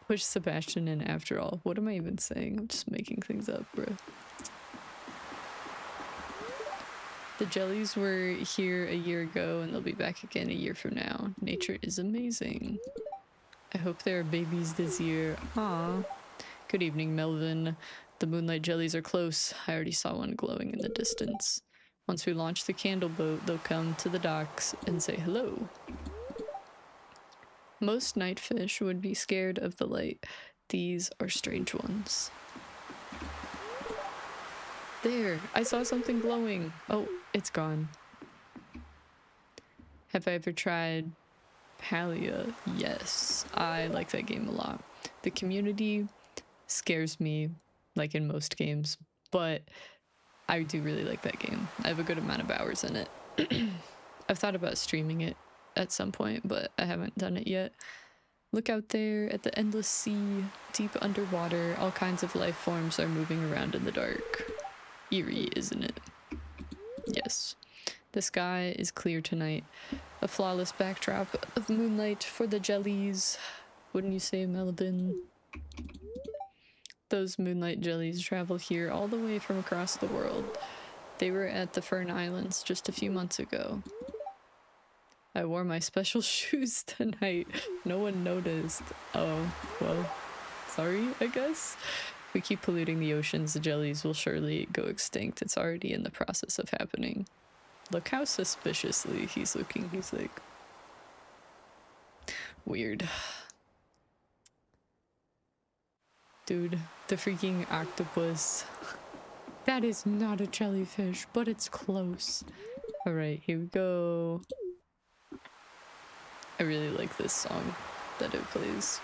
Push Sebastian in after all. What am I even saying? I'm just making things up, bro. The jellies were here a year ago and they'll be back again a year from now. Nature is amazing. I hope there are babies this year. Aww. Good evening, Melvin. The moonlight jellies are close. I already saw one glowing in the distance. Once we launch the candle boat, they'll come to the docks and say hello. Most night fish would be scared of the light. These are strange ones. There! I saw something glowing! Oh, it's gone. Have I ever tried Palia? Yes. I like that game a lot. The community scares me, like in most games, but I do really like that game. I have a good amount of hours in it. I've thought about streaming it at some point, but I haven't done it yet. Look out there at the endless sea, deep underwater. All kinds of life forms are moving around in the dark. Eerie, isn't it? Yes. The sky is clear tonight. A flawless backdrop of moonlight for the jellies. Wouldn't you say, Melvin? Those moonlight jellies travel here all the way from across the world. They were at the Fern Islands just a few months ago. I wore my special shoes tonight. No one noticed. Oh, well, sorry, I guess. If we keep polluting the oceans, the jellies will surely go extinct. It's already in the process of happening. Look how suspiciously he's looking. He's like... weird. Dude, the freaking octopus. That is not a jellyfish, but it's close. All right, here we go. I really like this song that it plays.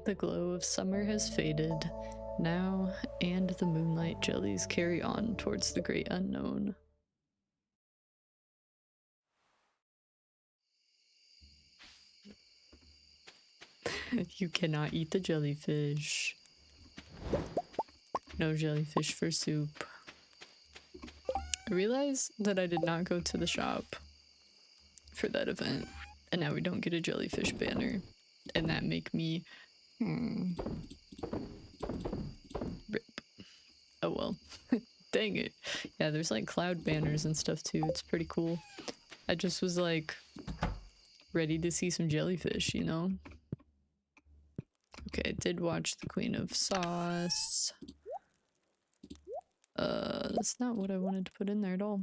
The glow of summer has faded now, and the moonlight jellies carry on towards the great unknown. You cannot eat the jellyfish. No jellyfish for soup. I realized that I did not go to the shop for that event, and now we don't get a jellyfish banner, and that make me rip. Oh well. Dang it. Yeah, there's like cloud banners and stuff too. It's pretty cool. I just was like ready to see some jellyfish, you know? Okay, I did watch the Queen of Sauce. That's not what I wanted to put in there at all.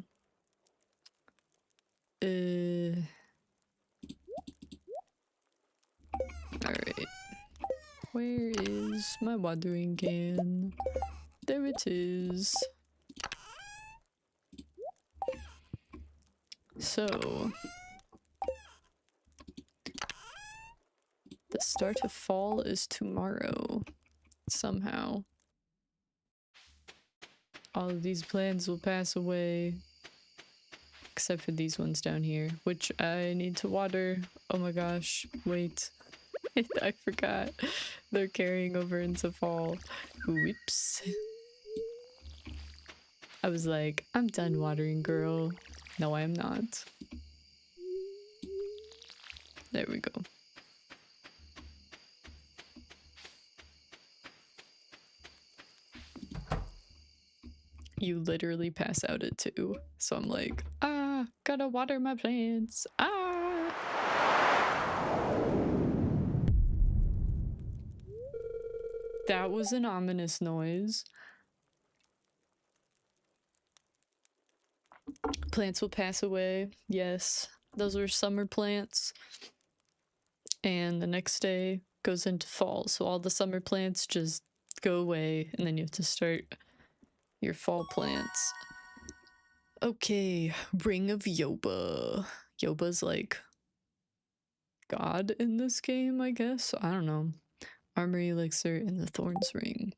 Alright. Where is my watering can? There it is. So, the start of fall is tomorrow. Somehow. All of these plants will pass away. Except for these ones down here, which I need to water. Oh my gosh, wait. I forgot. They're carrying over into fall. Whoops. I was like, I'm done watering, girl. No, I am not. There we go. You literally pass out at 2. So I'm like, gotta water my plants. That was an ominous noise. Plants will pass away. Yes, those were summer plants. And the next day goes into fall. So all the summer plants just go away. And then you have to start your fall plants. Okay, Ring of Yoba. Yoba's like God in this game, I guess. I don't know. Armory Elixir and the Thorns Ring.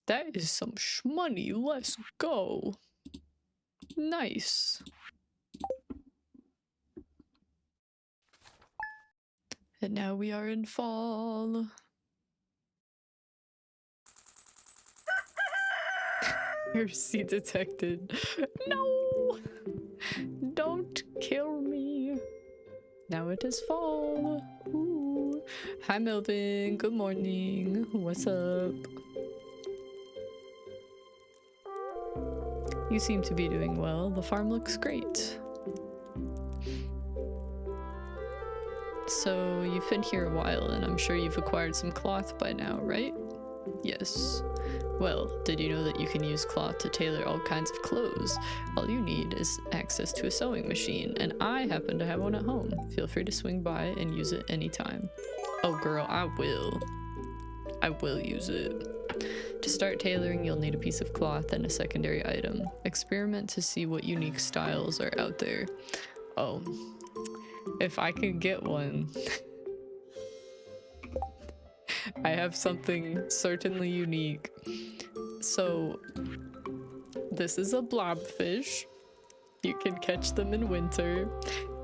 That is some shmoney. Let's go. Nice. And now we are in fall. Mercy detected. No! Don't kill me. Now it is fall. Ooh. Hi Melvin, good morning. What's up? You seem to be doing well. The farm looks great. So you've been here a while and I'm sure you've acquired some cloth by now, right? Yes. Well, did you know that you can use cloth to tailor all kinds of clothes? All you need is access to a sewing machine, and I happen to have one at home. Feel free to swing by and use it anytime. Oh girl, I will. I will use it. To start tailoring, you'll need a piece of cloth and a secondary item. Experiment to see what unique styles are out there. Oh, if I could get one. I have something certainly unique. So, this is a blobfish. You can catch them in winter.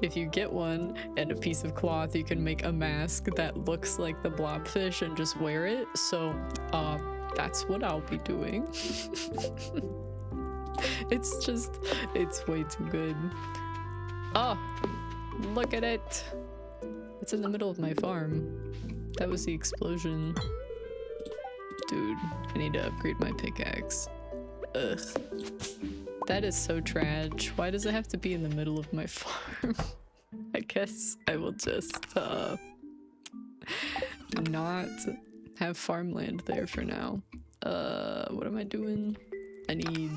If you get one and a piece of cloth, you can make a mask that looks like the blobfish and just wear it. So, that's what I'll be doing. It's way too good. Oh, look at it. It's in the middle of my farm. That was the explosion. Dude, I need to upgrade my pickaxe. Ugh. That is so trash. Why does it have to be in the middle of my farm? I guess I will just, not have farmland there for now. What am I doing? I need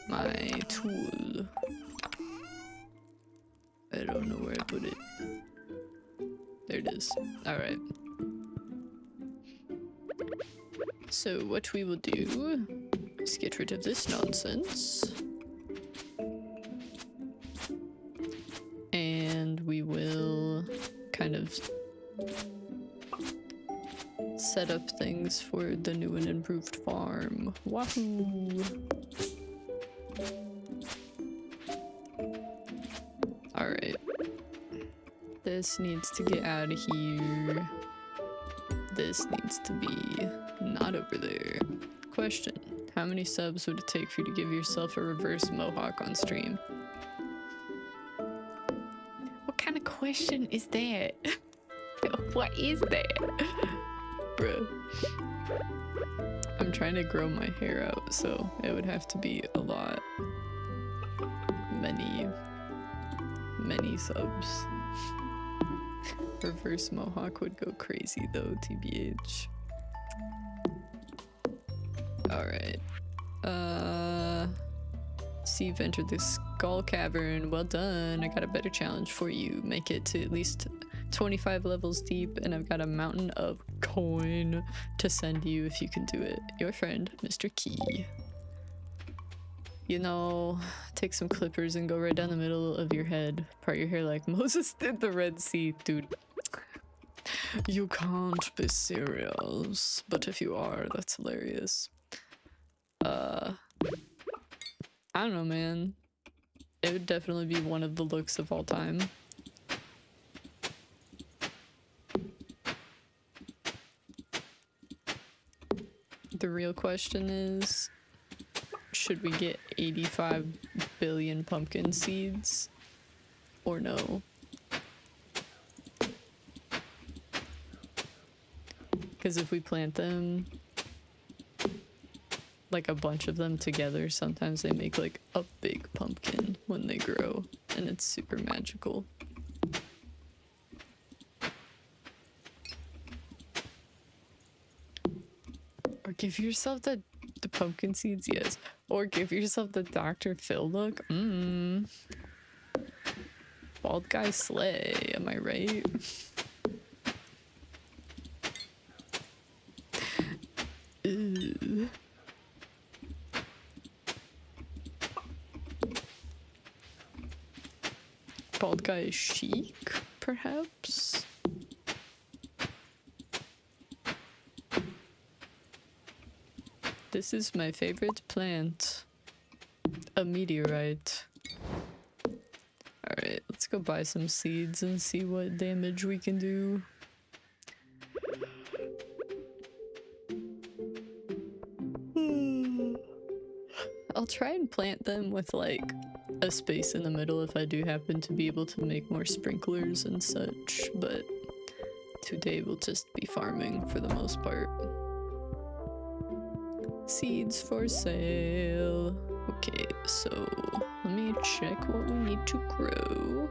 my tool. I don't know where I put it. There it is. Alright. So what we will do is get rid of this nonsense. And we will kind of set up things for the new and improved farm. Wahoo! Alright. This needs to get out of here. This needs to be not over there. Question. How many subs would it take for you to give yourself a reverse mohawk on stream? What kind of question is that? What is that? Bruh. I'm trying to grow my hair out, so it would have to be a lot. Many subs. Reverse mohawk would go crazy though, TBH. Alright. See, you've entered the skull cavern. Well done. I got a better challenge for you. Make it to at least 25 levels deep, and I've got a mountain of coin to send you if you can do it. Your friend, Mr. Key. You know, take some clippers and go right down the middle of your head. Part your hair like Moses did the Red Sea. Dude, you can't be serious. But if you are, that's hilarious. I don't know, man. It would definitely be one of the looks of all time. The real question is, should we get 85 billion pumpkin seeds or no? Because if we plant them, like a bunch of them together, sometimes they make like a big pumpkin when they grow, and it's super magical. Or give yourself the pumpkin seeds, yes. Or give yourself the Dr. Phil look. Bald guy slay, am I right? Ew. Bald guy is chic, perhaps? This is my favorite plant. A meteorite. Alright, let's go buy some seeds and see what damage we can do. I'll try and plant them with like a space in the middle if I do happen to be able to make more sprinklers and such, but today we'll just be farming for the most part. Seeds for sale. Okay, so let me check what we need to grow.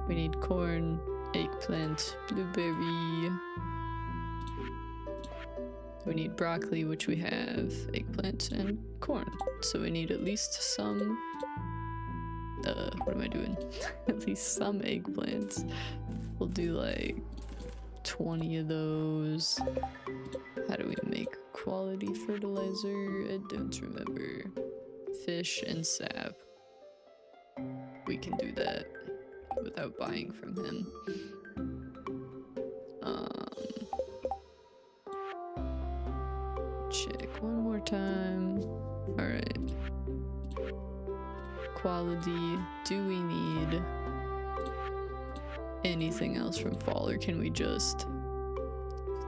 We need corn, eggplant, blueberry. We need broccoli, which we have, eggplant, and corn. So we need at least some, what am I doing? At least some eggplants. We'll do like 20 of those. How do we make quality fertilizer? I don't remember. Fish and sap. We can do that without buying from him. Check one more time. Alright. Quality. Do we need anything else from fall, or can we just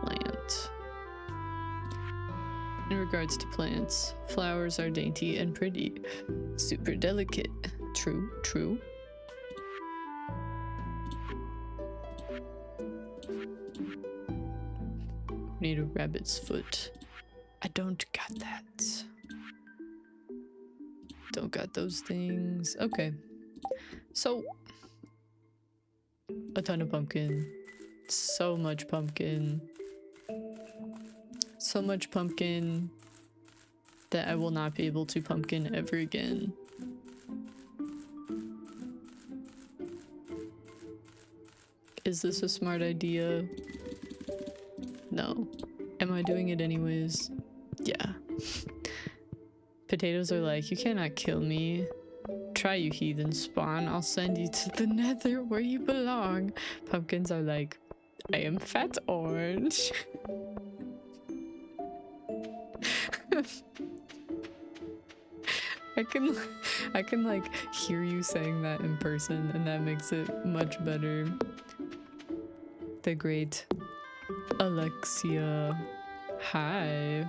plant? In regards to plants, flowers are dainty and pretty. Super delicate. True, true. Need a rabbit's foot. I don't got that. Don't got those things. Okay. So, a ton of pumpkin. So much pumpkin. So much pumpkin that I will not be able to pumpkin ever again. Is this a smart idea? No. Am I doing it anyways? Yeah. Potatoes are like, you cannot kill me. Try, you heathen spawn. I'll send you to the nether where you belong. Pumpkins are like, I am fat orange. I can like hear you saying that in person, and that makes it much better. The great Alexia. Hi.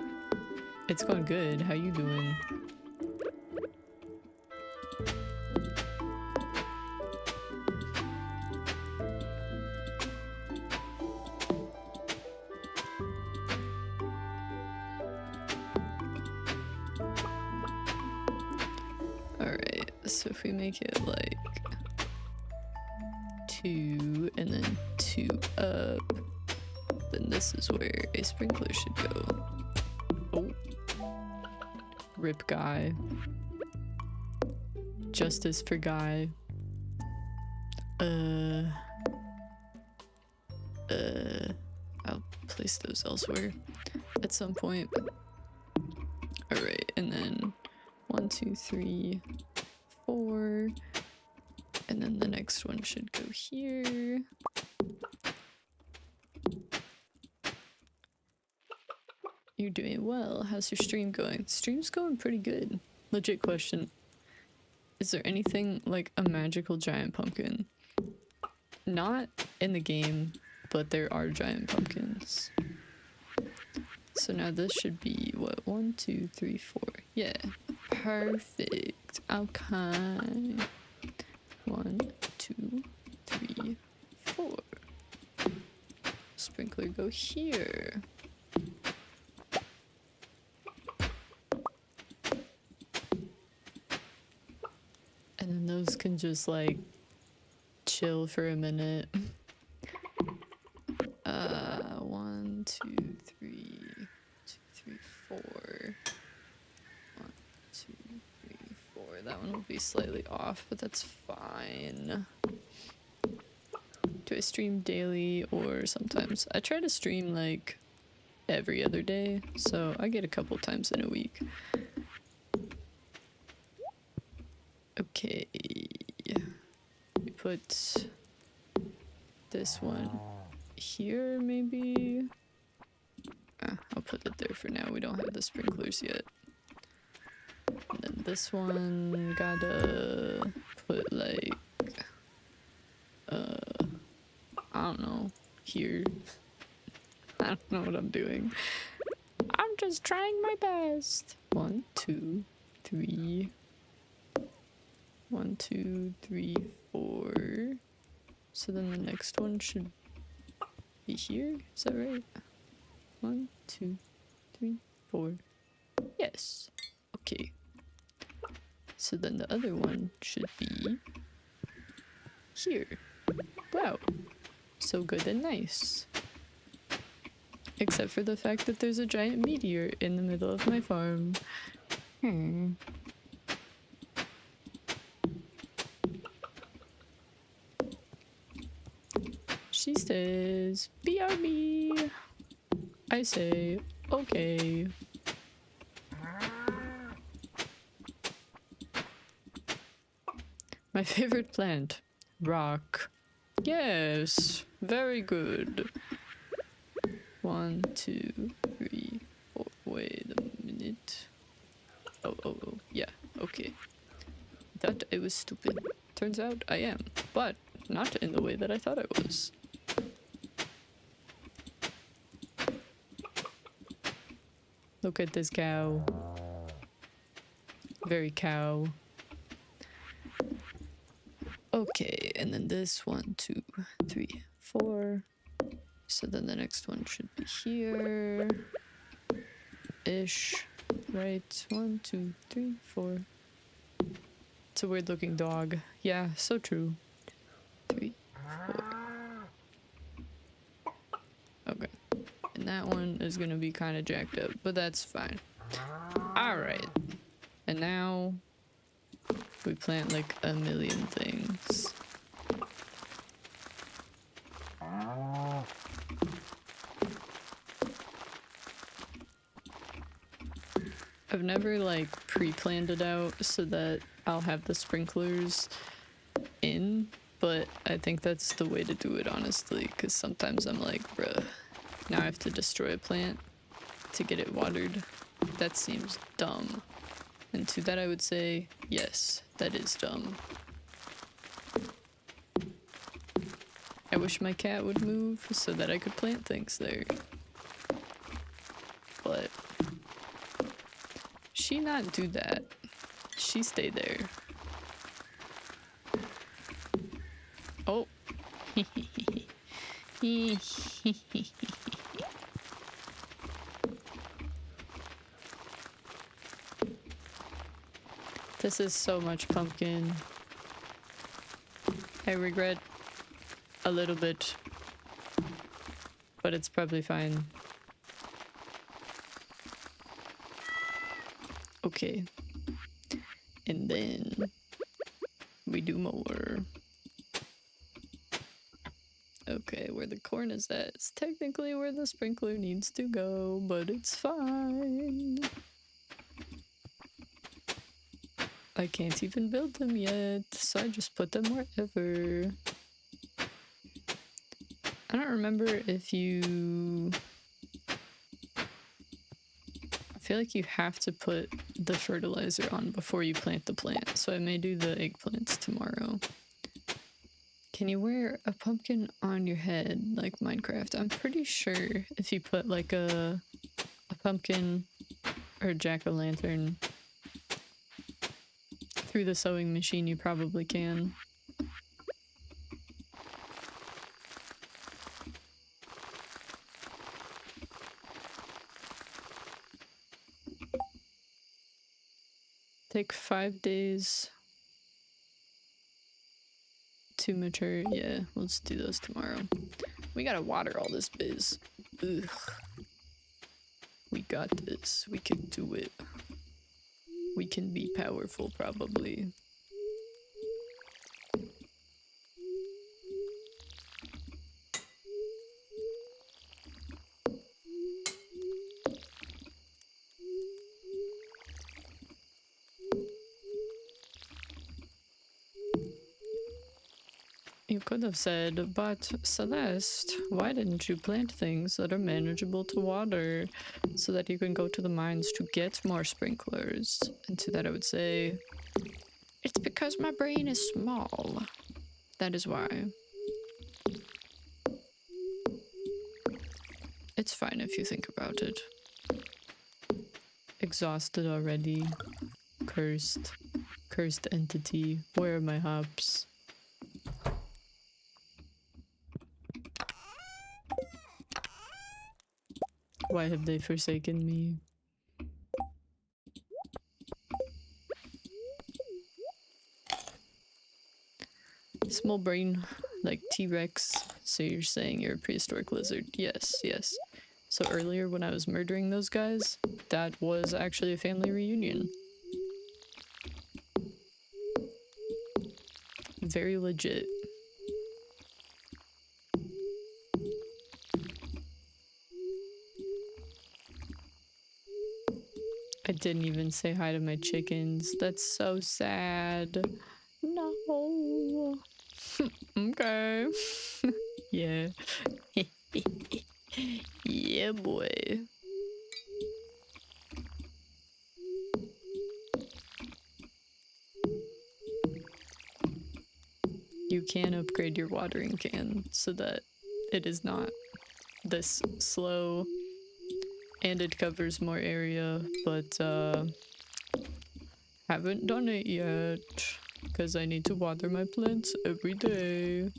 It's going good. How you doing? Alright, so if we make it like 2 and then 2 up, then this is where a sprinkler should go. Oh. Rip Guy. Justice for Guy. I'll place those elsewhere at some point. Alright, and then 1, 2, 3, 4. And then the next one should go here. You're doing well. How's your stream going? Stream's going pretty good. Legit question. Is there anything like a magical giant pumpkin? Not in the game, but there are giant pumpkins. So now this should be what? 1, 2, 3, 4. Yeah. Perfect. Okay. 1, 2, 3, 4. Sprinkler go here. And then those can just like chill for a minute. 1, 2, 3, 2, 3, 4. 1, 2, 3, 4. That one will be slightly off, but that's fine. Do I stream daily or sometimes? I try to stream like every other day, so I get a couple times in a week. Okay, we put this one here maybe. I'll put it there for now. We don't have the sprinklers yet. And then this one gotta put like I don't know, here. I don't know what I'm doing. I'm just trying my best. 1, 2, 3. 1, 2, 3, 4. So then the next one should be here. Is that right? 1, 2, 3, 4. Yes. Okay. So then the other one should be here. Wow. So good and nice. Except for the fact that there's a giant meteor in the middle of my farm. She says, BRB. I say, okay. My favorite plant, rock. Yes, very good. 1, 2, 3, 4. Wait a minute. Oh, yeah, okay. Thought I was stupid. Turns out I am, but not in the way that I thought I was. Look at this cow. Very cow. Okay, and then this 1, 2, 3, 4. So then the next one should be here. Ish. Right. 1, 2, 3, 4. It's a weird looking dog. Yeah, so true. 3, 4. Okay. And that one is gonna be kind of jacked up, but that's fine. Alright. And now we plant like a million things. I've never like pre-planned it out so that I'll have the sprinklers in, but I think that's the way to do it, honestly, because sometimes I'm like, bruh, now I have to destroy a plant to get it watered. That seems dumb. And to that I would say, yes, that is dumb. I wish my cat would move so that I could plant things there. But she not do that. She stay there. Oh. This is so much pumpkin. I regret a little bit, but it's probably fine. Okay. And then we do more. Okay, where the corn is at is technically where the sprinkler needs to go, but it's fine. I can't even build them yet, so I just put them wherever. I don't remember if you... I feel like you have to put the fertilizer on before you plant the plant, so I may do the eggplants tomorrow. Can you wear a pumpkin on your head like Minecraft? I'm pretty sure if you put like a pumpkin or a jack-o'-lantern through the sewing machine, you probably can. Take 5 days to mature. Yeah, let's do those tomorrow. We gotta water all this biz. Ugh. We got this. We can do it. We can be powerful, probably. You could have said, but Celeste, why didn't you plant things that are manageable to water so that you can go to the mines to get more sprinklers? And to that I would say, it's because my brain is small. That is why. It's fine if you think about it. Exhausted already. Cursed. Cursed entity. Where are my hops? Why have they forsaken me? Small brain. Like T-Rex. So you're saying you're a prehistoric lizard. Yes, yes. So earlier when I was murdering those guys, that was actually a family reunion. Very legit. I didn't even say hi to my chickens. That's so sad. No. Okay. Yeah. Yeah, boy. You can upgrade your watering can so that it is not this slow and it covers more area, but haven't done it yet because I need to water my plants every day.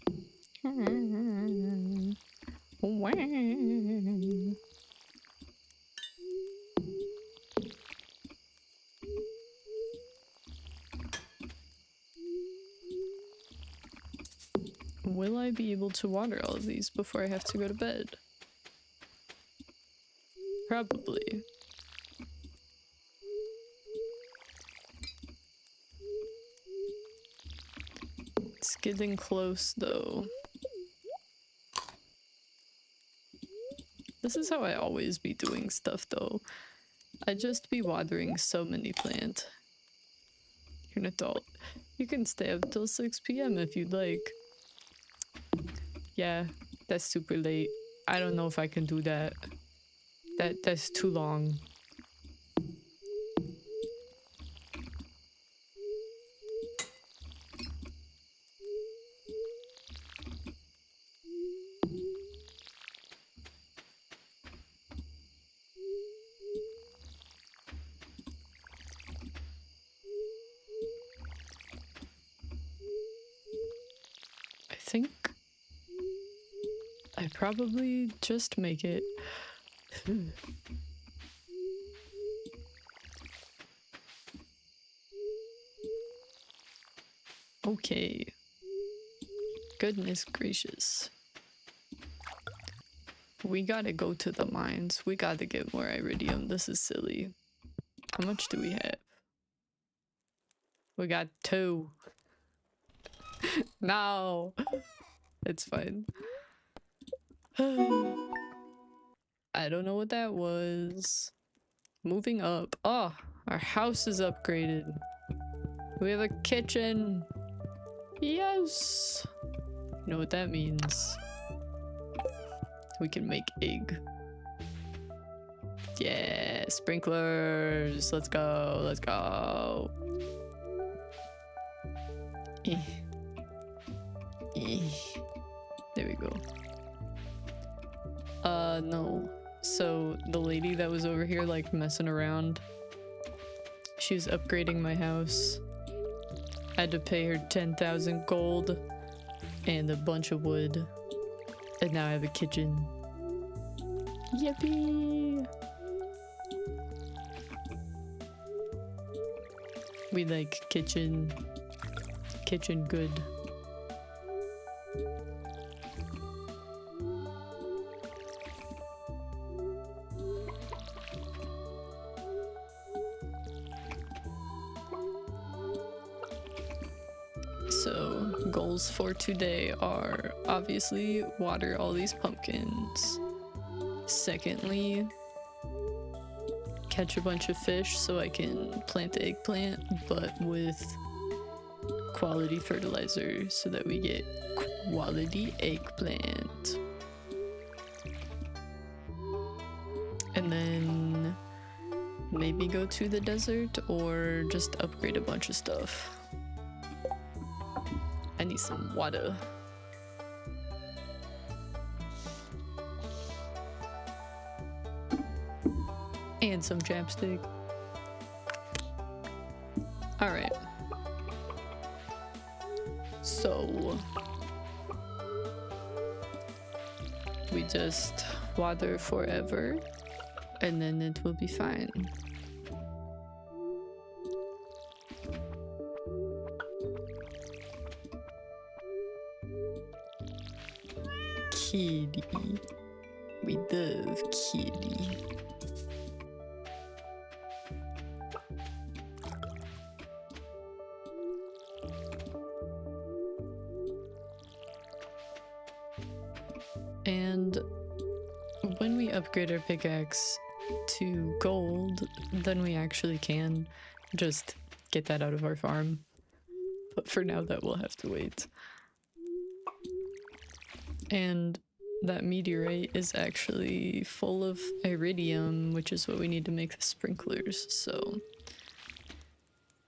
Will I be able to water all of these before I have to go to bed? Probably. It's getting close though. This is how I always be doing stuff though. I just be watering so many plants. You're an adult. You can stay up till 6 p.m. if you'd like. Yeah, that's super late. I don't know if I can do that. That's too long. I think I probably just make it. Okay. Goodness gracious. We gotta go to the mines. We gotta get more iridium. This is silly. How much do we have? We got 2. No! It's fine. I don't know what that was. Moving up. Oh, our house is upgraded. We have a kitchen. Yes! You know what that means? We can make egg. Yeah, sprinklers. Let's go. Let's go. Eh. Eh. There we go. No. So the lady that was over here like messing around, she was upgrading my house. I had to pay her 10,000 gold and a bunch of wood. And now I have a kitchen. Yippee! We like kitchen good. So goals for today are obviously water all these pumpkins. Secondly, catch a bunch of fish so I can plant the eggplant, but with quality fertilizer so that we get quality eggplant. And then maybe go to the desert or just upgrade a bunch of stuff. I need some water. And some chapstick. Alright. So we just water forever and then it will be fine. kitty. We love kitty. And when we upgrade our pickaxe to gold, then we actually can just get that out of our farm. But for now, that will have to wait. And that meteorite is actually full of iridium, which is what we need to make the sprinklers. So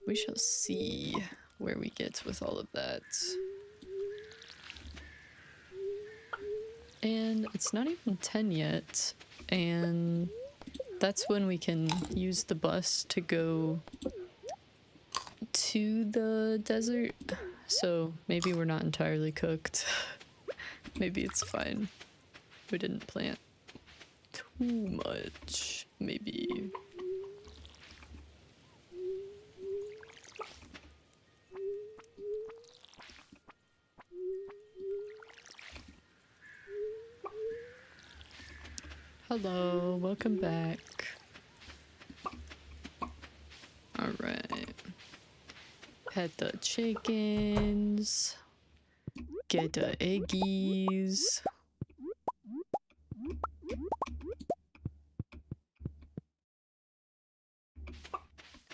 we shall see where we get with all of that. And it's not even 10 yet, and that's when we can use the bus to go to the desert. So maybe we're not entirely cooked. Maybe it's fine. We didn't plant too much, maybe. Hello, welcome back. Alright. Pet the chickens. Get the eggies.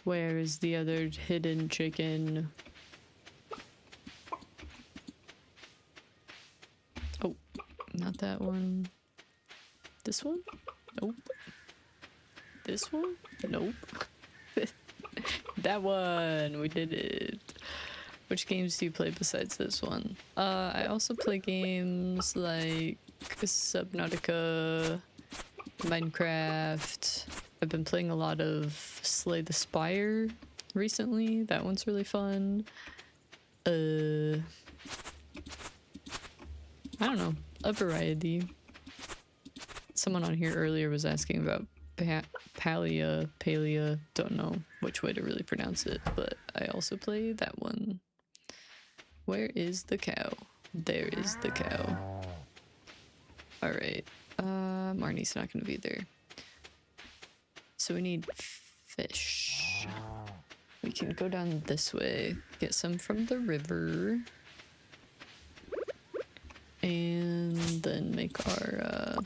Where is the other hidden chicken? Oh, not that one. This one? Nope. This one? Nope. That one! We did it! Which games do you play besides this one? I also play games like Subnautica, Minecraft. I've been playing a lot of Slay the Spire recently. That one's really fun. I don't know. A variety. Someone on here earlier was asking about Palea, don't know which way to really pronounce it, but I also play that one. Where is the cow? There is the cow. Alright, Marnie's not gonna be there. So we need fish. We can go down this way, get some from the river, and then make our,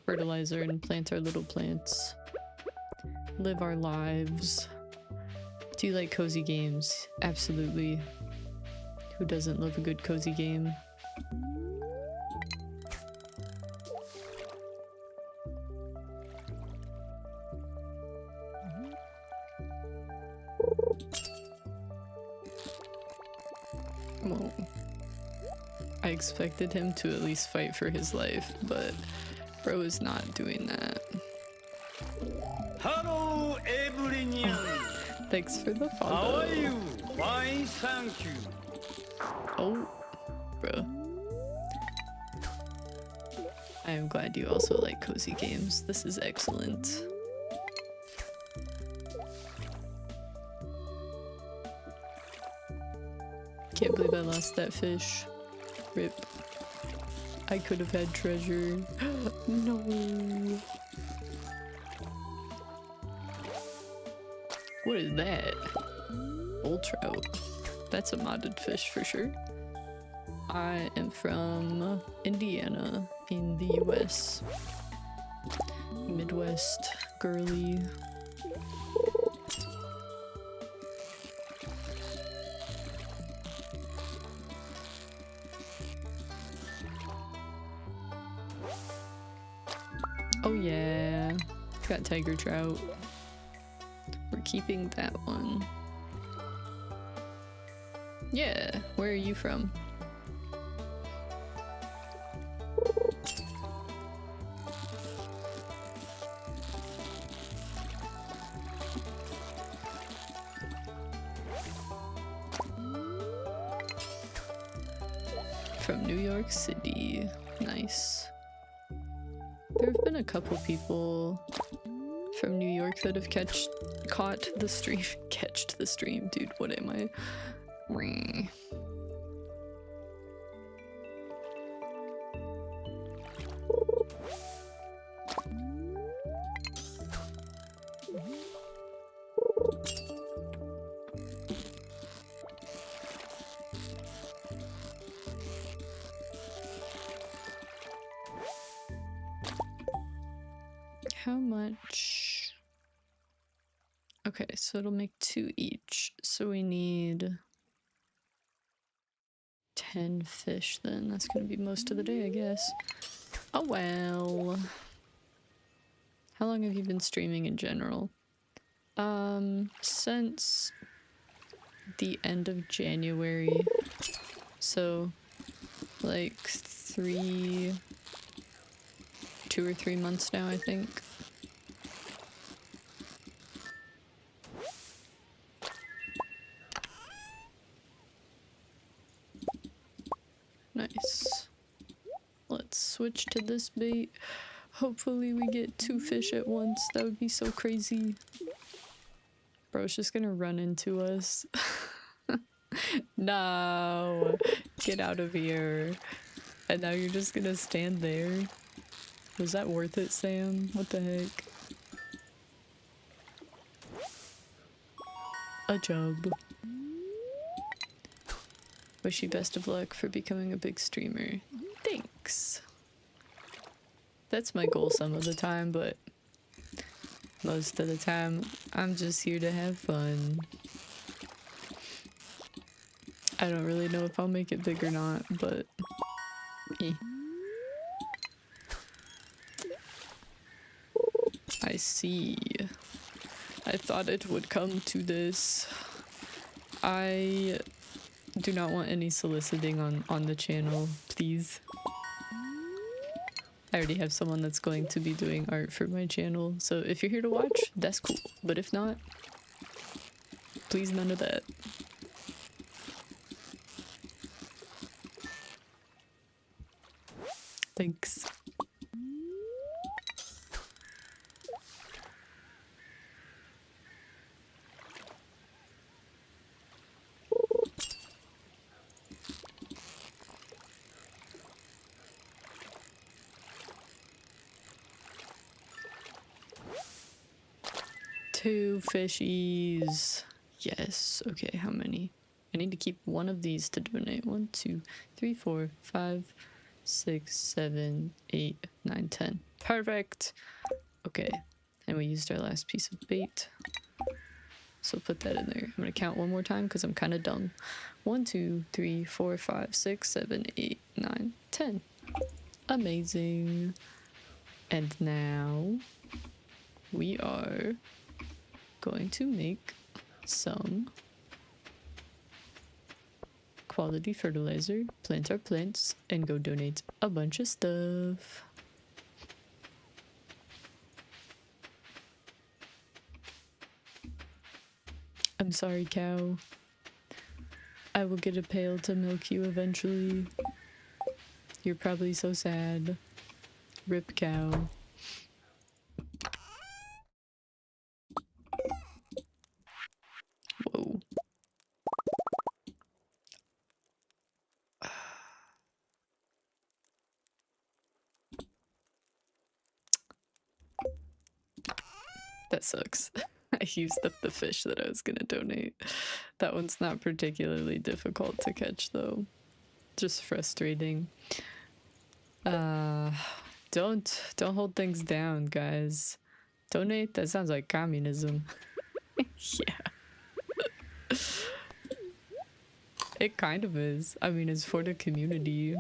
fertilizer and plant our little plants. Live our lives. Do you like cozy games? Absolutely. Who doesn't love a good cozy game? Well, I expected him to at least fight for his life, but bro is not doing that. Hello, everyone. Thanks for the follow. How are you? Fine, thank you. Oh, bro. I am glad you also like cozy games. This is excellent. Can't believe I lost that fish. Rip. I could have had treasure. No. What is that? Old trout. That's a modded fish for sure. I am from Indiana in the US. Midwest girly. Oh yeah, got tiger trout. We're keeping that one. Yeah, where are you from? From New York City. Nice. There have been a couple people from New York that have caught the stream. Catched the stream, dude. What am I? How much? Okay, so it'll make 2 each. So we need 10 fish then. That's gonna be most of the day, I guess. Oh well. How long have you been streaming in general? Since the end of January. So, like 2 or 3 months now, I think. Nice. Let's switch to this bait. Hopefully we get 2 fish at once. That would be so crazy. Bro's just gonna run into us. No! Get out of here. And now you're just gonna stand there. Was that worth it, Sam? What the heck? A job. Wish you best of luck for becoming a big streamer. Thanks. That's my goal some of the time, but most of the time, I'm just here to have fun. I don't really know if I'll make it big or not, but eh. I see. I thought it would come to this. I do not want any soliciting on the channel, please. I already have someone that's going to be doing art for my channel, so if you're here to watch, that's cool. But if not, please none of that. Thanks. Two fishies. Yes. Okay, how many? I need to keep one of these to donate. 1, 2, 3, 4, 5, 6, 7, 8, 9, 10. Perfect. Okay. And we used our last piece of bait. So put that in there. I'm gonna count one more time because I'm kind of dumb. 1, 2, 3, 4, 5, 6, 7, 8, 9, 10. Amazing. And now we are going to make some quality fertilizer, plant our plants, and go donate a bunch of stuff. I'm sorry, cow. I will get a pail to milk you eventually. You're probably so sad. Rip cow. Whoa. That sucks. I used up the fish that I was gonna donate. That one's not particularly difficult to catch though. Just frustrating. Don't hold things down, guys. Donate? That sounds like communism. Yeah. It kind of is. I mean, it's for the community.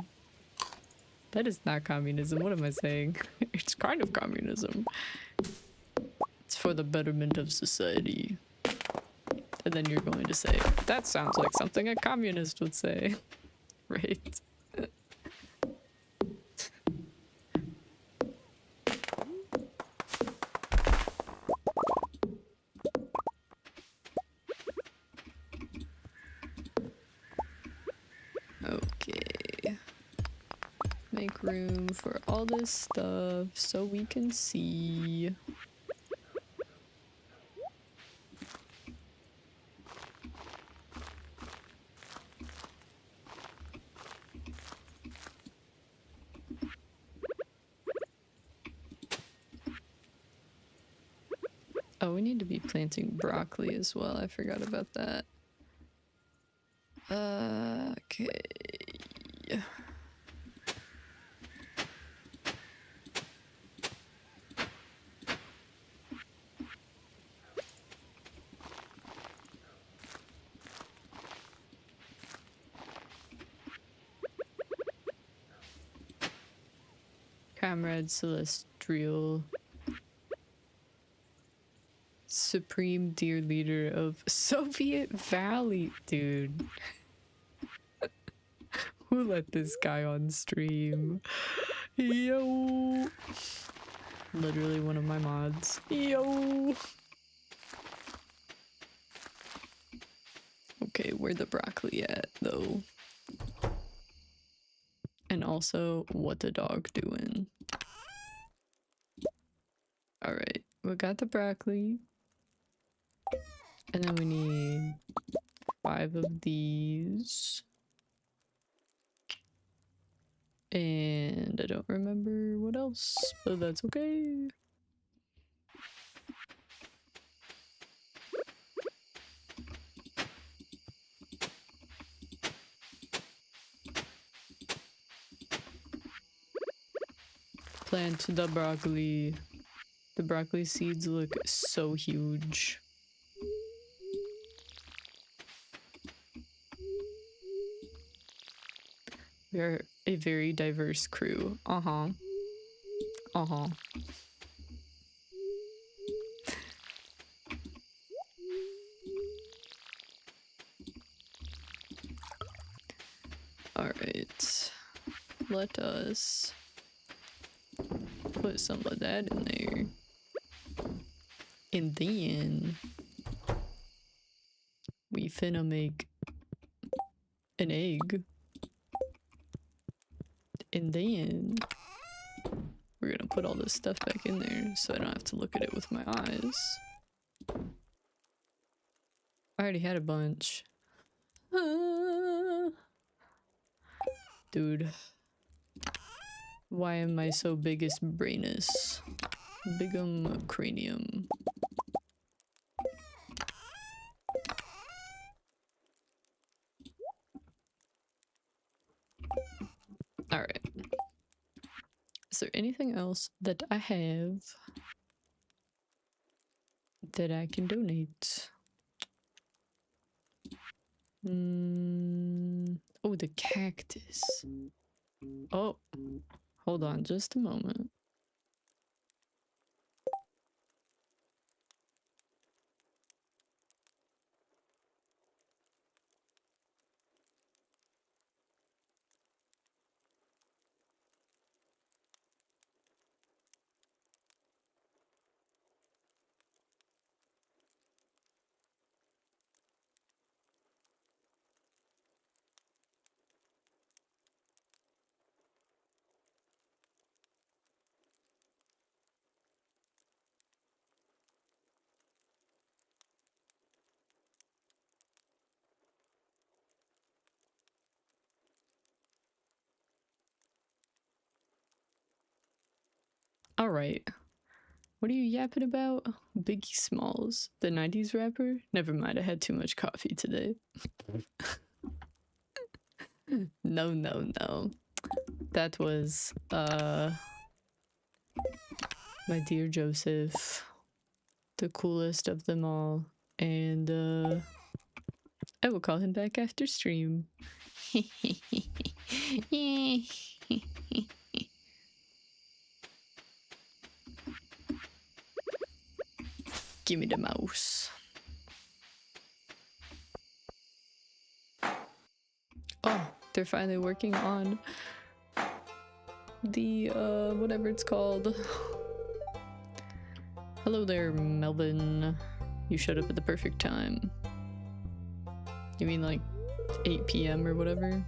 That is not communism. What am I saying? It's kind of communism. It's for the betterment of society. And then you're going to say, that sounds like something a communist would say. Right? Okay. Make room for all this stuff so we can see. Oh, we need to be planting broccoli as well. I forgot about that. Okay. Comrade Celestial. Supreme Dear Leader of Soviet Valley. Dude. Who let this guy on stream? Yo. Literally one of my mods. Yo. Okay, where the broccoli at though? And also, what the dog doing? Alright, we got the broccoli. And then we need 5 of these. And I don't remember what else, but that's okay. Plant the broccoli. The broccoli seeds look so huge. We are a very diverse crew. Uh-huh. Uh-huh. Alright. Let us put some of that in there. And then we finna make an egg. And then we're gonna put all this stuff back in there so I don't have to look at it with my eyes. I already had a bunch. Dude. Why am I so biggest brainus? Bigum cranium. Alright. Is there anything else that I have that I can donate? Oh, the cactus. Oh, hold on just a moment. All right. What are you yapping about? Biggie Smalls, the 90s rapper? Never mind, I had too much coffee today. No. That was, my dear Joseph. The coolest of them all. And, I will call him back after stream. Give me the mouse. Oh, they're finally working on the, whatever it's called. Hello there, Melvin. You showed up at the perfect time. You mean like 8 p.m. or whatever?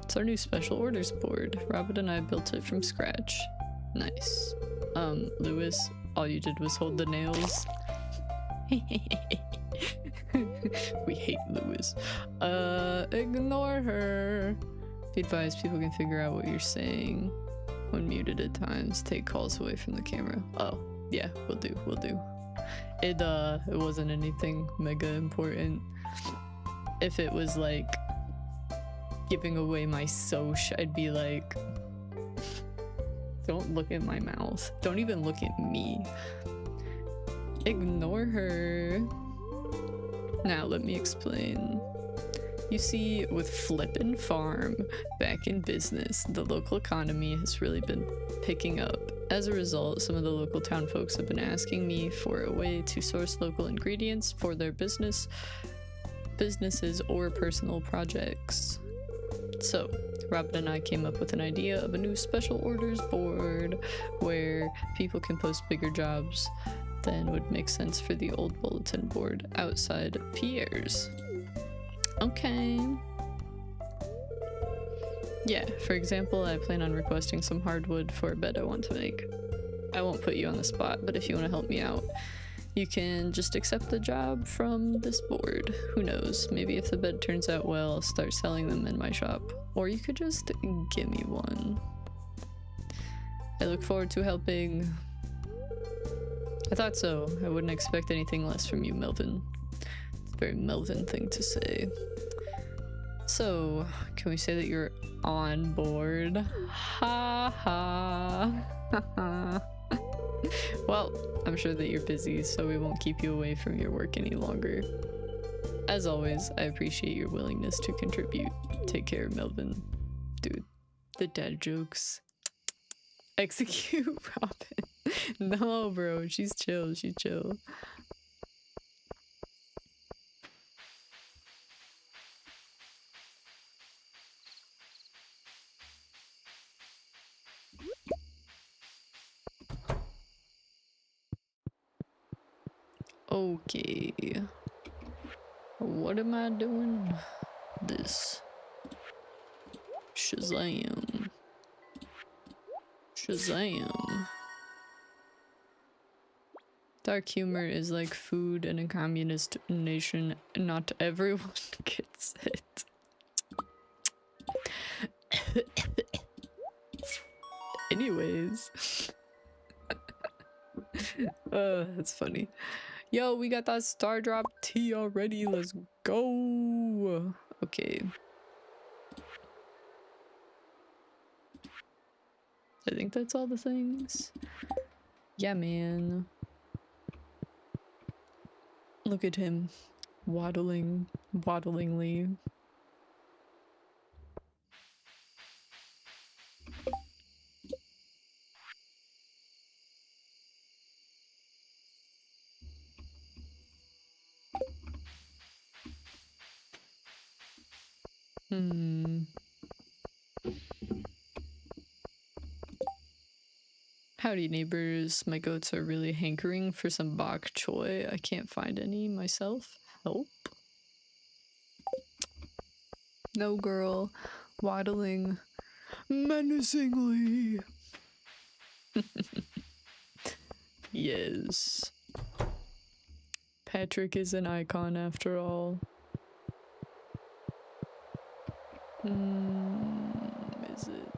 It's our new special orders board. Robert and I built it from scratch. Nice. Lewis, all you did was hold the nails. We hate Lewis. Ignore her. Be advised, people can figure out what you're saying when muted at times. Take calls away from the camera. Oh, yeah, we'll do. It wasn't anything mega important. If it was like giving away my soch, I'd be like, don't look at my mouth. Don't even look at me. Ignore her. Now let me explain. You see, with Flippin' Farm back in business, the local economy has really been picking up. As a result, some of the local town folks have been asking me for a way to source local ingredients for their businesses or personal projects. So, Robin and I came up with an idea of a new special orders board where people can post bigger jobs than would make sense for the old bulletin board outside Pierre's. Okay. Yeah, for example, I plan on requesting some hardwood for a bed I want to make. I won't put you on the spot, but if you want to help me out, you can just accept the job from this board. Who knows, maybe if the bed turns out well, I'll start selling them in my shop. Or you could just give me one. I look forward to helping. I thought so. I wouldn't expect anything less from you, Melvin. It's a very Melvin thing to say. So, can we say that you're on board? Ha ha. Well, I'm sure that you're busy, so we won't keep you away from your work any longer. As always, I appreciate your willingness to contribute. Take care, Melvin. Dude, the dad jokes. Execute Robin. No, bro, she's chill, she's chill. Okay. What am I doing? This. Shazam. Shazam. Dark humor is like food in a communist nation. Not everyone gets it. Anyways. That's funny. Yo, we got that star drop tea already. Let's go. Okay. I think that's all the things. Yeah, man. Look at him. Waddlingly. Howdy, neighbors. My goats are really hankering for some bok choy. I can't find any myself. Help? No, girl. Waddling menacingly. Yes. Patrick is an icon after all. Is it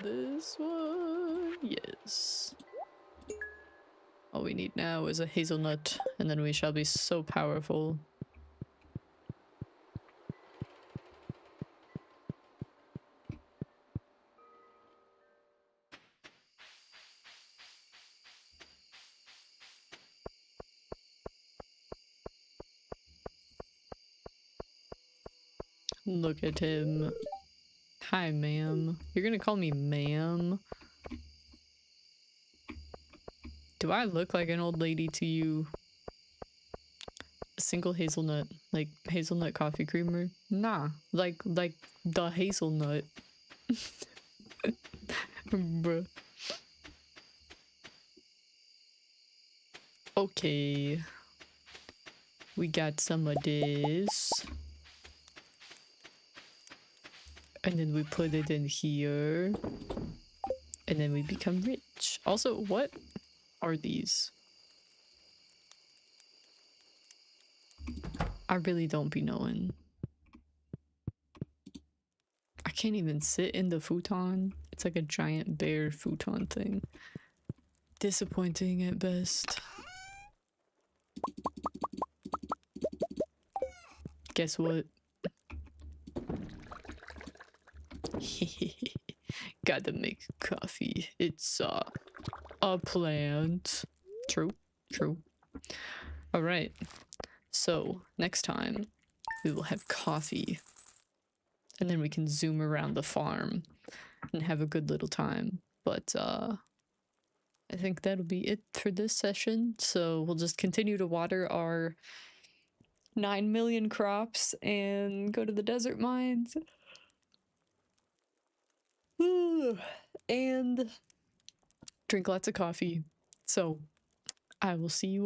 this one? Yes. All we need now is a hazelnut, and then we shall be so powerful. Look at him. Hi, ma'am. You're gonna call me ma'am? Do I look like an old lady to you? A single hazelnut, like hazelnut coffee creamer? Nah, like the hazelnut. Bruh. Okay. We got some of this. And then we put it in here. And then we become rich. Also, what are these? I really don't be knowing. I can't even sit in the futon. It's like a giant bear futon thing. Disappointing at best. Guess what? Gotta make coffee. It's a plant. True. All right. So next time we will have coffee and then we can zoom around the farm and have a good little time. But I think that'll be it for this session. So we'll just continue to water our 9 million crops and go to the desert mines. And drink lots of coffee. So I will see you